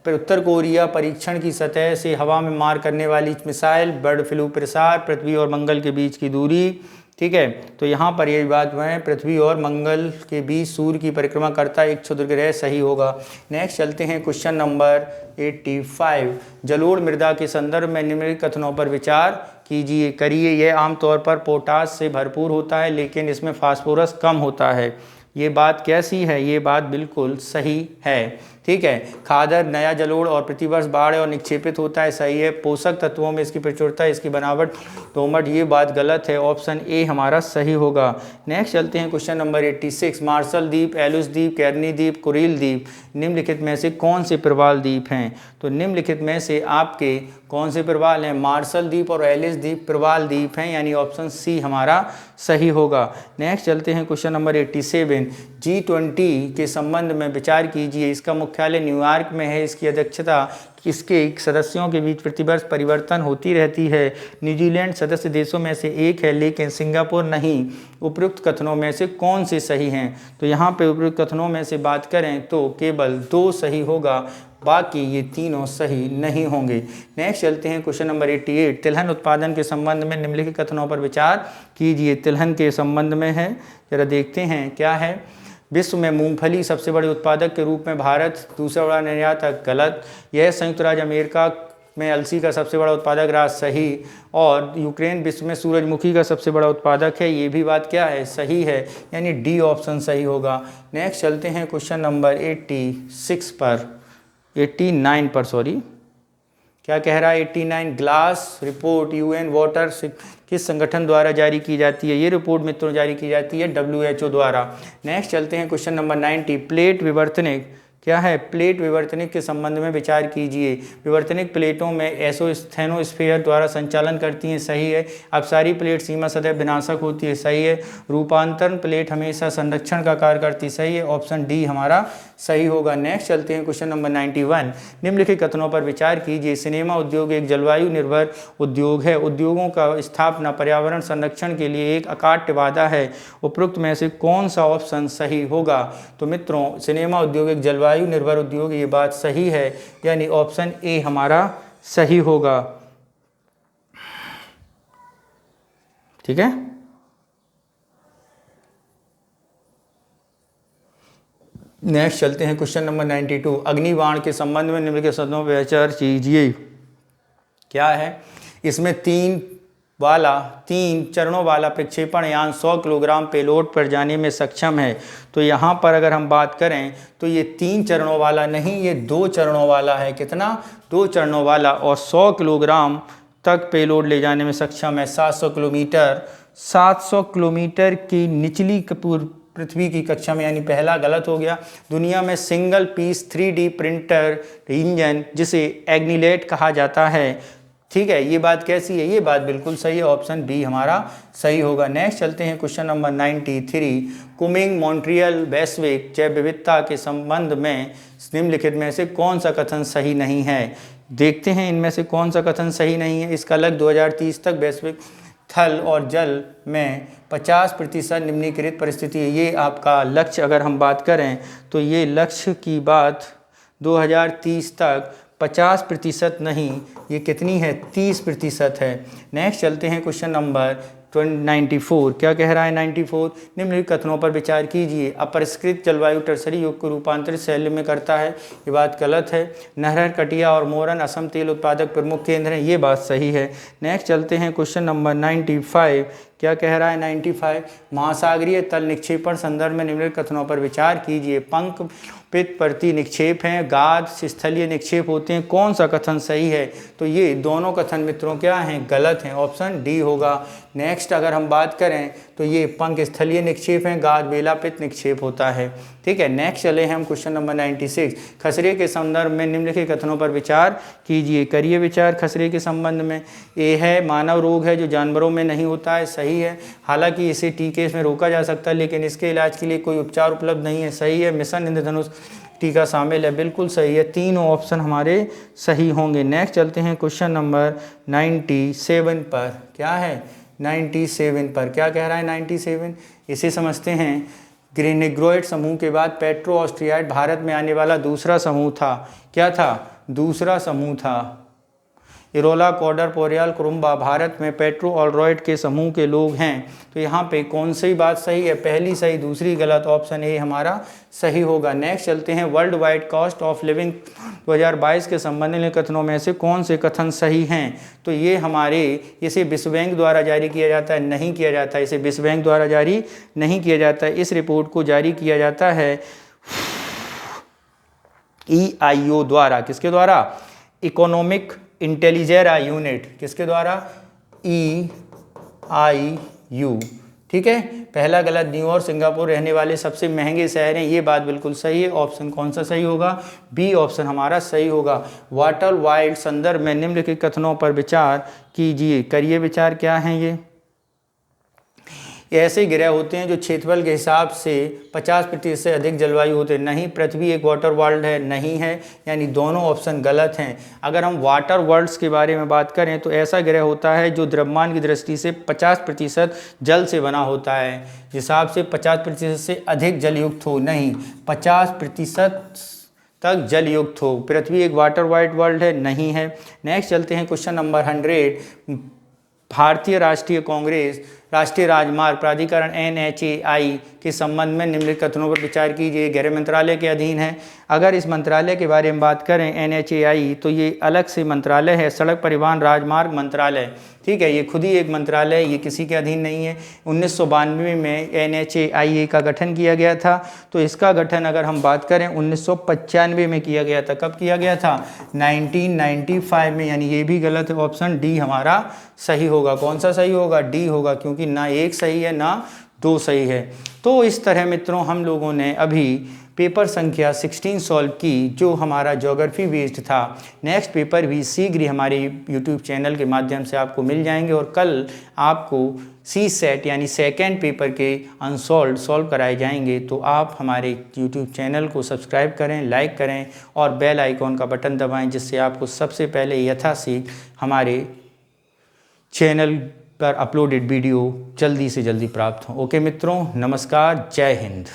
उत्तर कोरिया परीक्षण की सतह से हवा में मार करने वाली मिसाइल, बर्ड फ्लू प्रसार, पृथ्वी और मंगल के बीच की दूरी। ठीक है, तो यहाँ पर यही बात है, पृथ्वी और मंगल के बीच सूर्य की परिक्रमा करता एक क्षुद्र ग्रह सही होगा। नेक्स्ट चलते हैं क्वेश्चन नंबर 85। जलोढ़ मृदा के संदर्भ में निम्नलिखित कथनों पर विचार करिए। यह आमतौर पर पोटास से भरपूर होता है, लेकिन इसमें फास्फोरस कम होता है। ये बात कैसी है? ये बात बिल्कुल सही है। ठीक है, खादर नया जलोढ़ और प्रतिवर्ष बाढ़ और निक्षेपित होता है, सही है। पोषक तत्वों में इसकी प्रचुरता, इसकी बनावट दोमट, ये बात गलत है, ऑप्शन ए हमारा सही होगा। नेक्स्ट चलते हैं क्वेश्चन नंबर 86। मार्शल द्वीप, एलिस द्वीप, कैरनी द्वीप, कुरिल द्वीप निम्नलिखित में से कौन से प्रवाल द्वीप हैं? तो निम्नलिखित में से आपके कौन से प्रवाल हैं? मार्शल द्वीप और एलिस द्वीप प्रवाल द्वीप हैं, यानी ऑप्शन सी हमारा सही होगा। नेक्स्ट चलते हैं क्वेश्चन नंबर 87। G20 के संबंध में विचार कीजिए। इसका मुख्यालय न्यूयॉर्क में है। इसकी अध्यक्षता इसके सदस्यों के बीच प्रतिवर्ष परिवर्तन होती रहती है। न्यूजीलैंड सदस्य देशों में से एक है, लेकिन सिंगापुर नहीं। उपयुक्त कथनों में से कौन से सही हैं? तो यहाँ पे उपयुक्त कथनों में से बात करें तो केवल 2 सही होगा, बाकी ये तीनों सही नहीं होंगे। नेक्स्ट चलते हैं क्वेश्चन नंबर 88। तिलहन उत्पादन के संबंध में निम्नलिखित कथनों पर विचार कीजिए। तिलहन के संबंध में है, जरा देखते हैं क्या है। विश्व में मूंगफली सबसे बड़े उत्पादक के रूप में भारत, दूसरा बड़ा निर्यातक, गलत। यह संयुक्त राज्य अमेरिका में अलसी का सबसे बड़ा उत्पादक राज्य, सही। और यूक्रेन विश्व में सूरजमुखी का सबसे बड़ा उत्पादक है, ये भी बात क्या है? सही है, यानी डी ऑप्शन सही होगा। नेक्स्ट चलते हैं क्वेश्चन नंबर 89 पर सॉरी, क्या कह रहा है? 89 ग्लास रिपोर्ट यूएन वाटर किस संगठन द्वारा जारी की जाती है? ये रिपोर्ट मित्रों जारी की जाती है WHO द्वारा। नेक्स्ट चलते हैं क्वेश्चन नंबर 90। प्लेट विवर्तनिक क्या है, प्लेट विवर्तनिक के संबंध में विचार कीजिए। विवर्तनिक प्लेटों में एसोस्थेनोस्फीयर द्वारा संचालन करती हैं, सही है। अपसारी प्लेट सीमा सतह विनाशक होती है, सही है। रूपांतरण प्लेट हमेशा संरक्षण का कार्य करती, सही है। ऑप्शन डी हमारा सही होगा। नेक्स्ट चलते हैं क्वेश्चन नंबर 91। निम्नलिखित कथनों पर विचार कीजिए। सिनेमा उद्योग एक जलवायु निर्भर उद्योग है। उद्योगों का स्थापना पर्यावरण संरक्षण के लिए एक अकाट्य वादा है। उपरोक्त में से कौन सा ऑप्शन सही होगा? तो मित्रों, सिनेमा उद्योग एक जलवायु निर्भर उद्योग, ये बात सही है, यानी ऑप्शन ए हमारा सही होगा। ठीक है। नेक्स्ट चलते हैं क्वेश्चन नंबर 92। अग्निबाण के संबंध में निम्नलिखित शब्दों पर विचार कीजिए। क्या है, इसमें तीन चरणों वाला प्रक्षेपण यान 100 किलोग्राम पेलोड पर जाने में सक्षम है। तो यहाँ पर अगर हम बात करें तो ये 3 चरणों वाला नहीं, ये 2 चरणों वाला है। कितना? 2 चरणों वाला, और 100 किलोग्राम तक पेलोड ले जाने में सक्षम है। 700 किलोमीटर की निचली पृथ्वी की कक्षा में, यानी पहला गलत हो गया। दुनिया में single piece 3D printer engine जिसे एग्निलेट कहा जाता है। ठीक है, ये बात कैसी है? ये बात बिल्कुल सही है, ऑप्शन बी हमारा सही होगा। नेक्स्ट चलते हैं क्वेश्चन नंबर 93। कुमिंग मॉन्ट्रियल वैश्विक जैव विविधता के संबंध में निम्नलिखित में से कौन सा कथन सही नहीं है? देखते हैं इनमें से कौन सा कथन सही नहीं है। इसका लक्ष्य 2030 तक वैश्विक थल और जल में 50% निम्नलिखित परिस्थिति है। ये आपका लक्ष्य अगर हम बात करें तो ये लक्ष्य की बात 2030 तक 50% नहीं, ये कितनी है? 30% है। नेक्स्ट चलते हैं क्वेश्चन नंबर 94। क्या कह रहा है 94? निम्नलिखित कथनों पर विचार कीजिए। अपरिष्कृत जलवायु टर्सरी युग को रूपांतरित शैली में करता है, ये बात गलत है। नहर, कटिया और मोरन असम तेल उत्पादक प्रमुख केंद्र हैं, ये बात सही है। नेक्स्ट चलते हैं क्वेश्चन नंबर 95। क्या कह रहा है 95? महासागरीय तल निक्षेपण संदर्भ में निम्नलिखित कथनों पर विचार कीजिए। पंख पित प्रति निक्षेप हैं, गाद स्थलीय निक्षेप होते हैं, कौन सा कथन सही है? तो ये दोनों कथन मित्रों क्या हैं? गलत हैं, ऑप्शन डी होगा। नेक्स्ट अगर हम बात करें तो ये पंख स्थलीय निक्षेप हैं, गाद बेलापित निक्षेप होता है। ठीक है। नेक्स्ट चले हम क्वेश्चन नंबर 96। खसरे के संदर्भ में निम्नलिखित कथनों पर विचार कीजिए। करिए विचार खसरे के संबंध में। ए है, मानव रोग है जो जानवरों में नहीं होता है, सही है। हालांकि इसे टीके में रोका जा सकता है, लेकिन इसके इलाज के लिए कोई उपचार उपलब्ध नहीं है, सही है। मिशन इंद्रधनुष टीका शामिल है, बिल्कुल सही है। तीनों ऑप्शन हमारे सही होंगे। नेक्स्ट चलते हैं क्वेश्चन नंबर 97 पर। क्या है 97 पर? क्या कह रहा है 97? इसे समझते हैं। ग्रीनिग्रोइड समूह के बाद पेट्रो ऑस्ट्रियाइड भारत में आने वाला दूसरा समूह था। क्या था? दूसरा समूह था। इरोला कॉडर पोरियाल कुरुम्बा भारत में पेट्रो ऑलरॉइड के समूह के लोग हैं। तो यहाँ पे कौन सी बात सही है? पहली सही, दूसरी गलत, ऑप्शन ए हमारा सही होगा। नेक्स्ट चलते हैं world wide cost of living 2022 के संबंध में कथनों में से कौन से कथन सही हैं? तो ये हमारे, इसे विश्व बैंक द्वारा जारी किया जाता है, नहीं किया जाता है। इसे विश्व बैंक द्वारा जारी नहीं किया जाता है। इस रिपोर्ट को जारी किया जाता है EIO द्वारा। किसके द्वारा? Economic intelligence unit. किसके द्वारा? EIU। ठीक है। पहला गलत। न्यूयॉर्क सिंगापुर रहने वाले सबसे महंगे शहर हैं, ये बात बिल्कुल सही है। ऑप्शन कौन सा सही होगा? बी ऑप्शन हमारा सही होगा। वाटर वाइल्ड संदर्भ में निम्नलिखित कथनों पर विचार कीजिए। करिए विचार। क्या हैं ये? ऐसे ग्रह होते हैं जो क्षेत्रफल के हिसाब से 50% से अधिक जलवायु होते हैं। नहीं, पृथ्वी एक वाटर वर्ल्ड है, नहीं है, यानी दोनों ऑप्शन गलत हैं। अगर हम वाटर वर्ल्ड्स के बारे में बात करें तो ऐसा ग्रह होता है जो द्रव्यमान की दृष्टि से 50% जल से बना होता है। हिसाब से 50% से अधिक जलयुक्त हो, नहीं, 50% तक जलयुक्त हो। पृथ्वी एक वाटर वाइड वर्ल्ड है, नहीं है। नेक्स्ट चलते हैं क्वेश्चन नंबर 100। भारतीय राष्ट्रीय कांग्रेस राष्ट्रीय राजमार्ग प्राधिकरण NHAI के संबंध में निम्नलिखित कथनों पर विचार कीजिए। गृह मंत्रालय के अधीन है। अगर इस मंत्रालय के बारे में बात करें NHAI, तो ये अलग से मंत्रालय है, सड़क परिवहन राजमार्ग मंत्रालय। ठीक है, ये खुद ही एक मंत्रालय है, ये किसी के अधीन नहीं है। 1992 में NHAI का गठन किया गया था। तो इसका गठन अगर हम बात करें 1995 में किया गया था। कब किया गया था? 1995 में, यानी ये भी गलत है। ऑप्शन डी हमारा सही होगा। कौन सा सही होगा? डी होगा, क्योंकि ना एक सही है ना 2 सही है। तो इस तरह मित्रों हम लोगों ने अभी पेपर संख्या 16 सॉल्व की, जो हमारा ज्योग्राफी बेस्ड था। नेक्स्ट पेपर भी शीघ्र ही हमारे यूट्यूब चैनल के माध्यम से आपको मिल जाएंगे और कल आपको सी सेट यानी सेकेंड पेपर के अनसॉल्व सॉल्व कराए जाएंगे। तो आप हमारे यूट्यूब चैनल को सब्सक्राइब करें, लाइक करें और बेल आइकॉन का बटन दबाएं, जिससे आपको सबसे पहले यथाशीघ्र हमारे चैनल पर अपलोडेड वीडियो जल्दी से जल्दी प्राप्त हो। ओके मित्रों, नमस्कार, जय हिंद।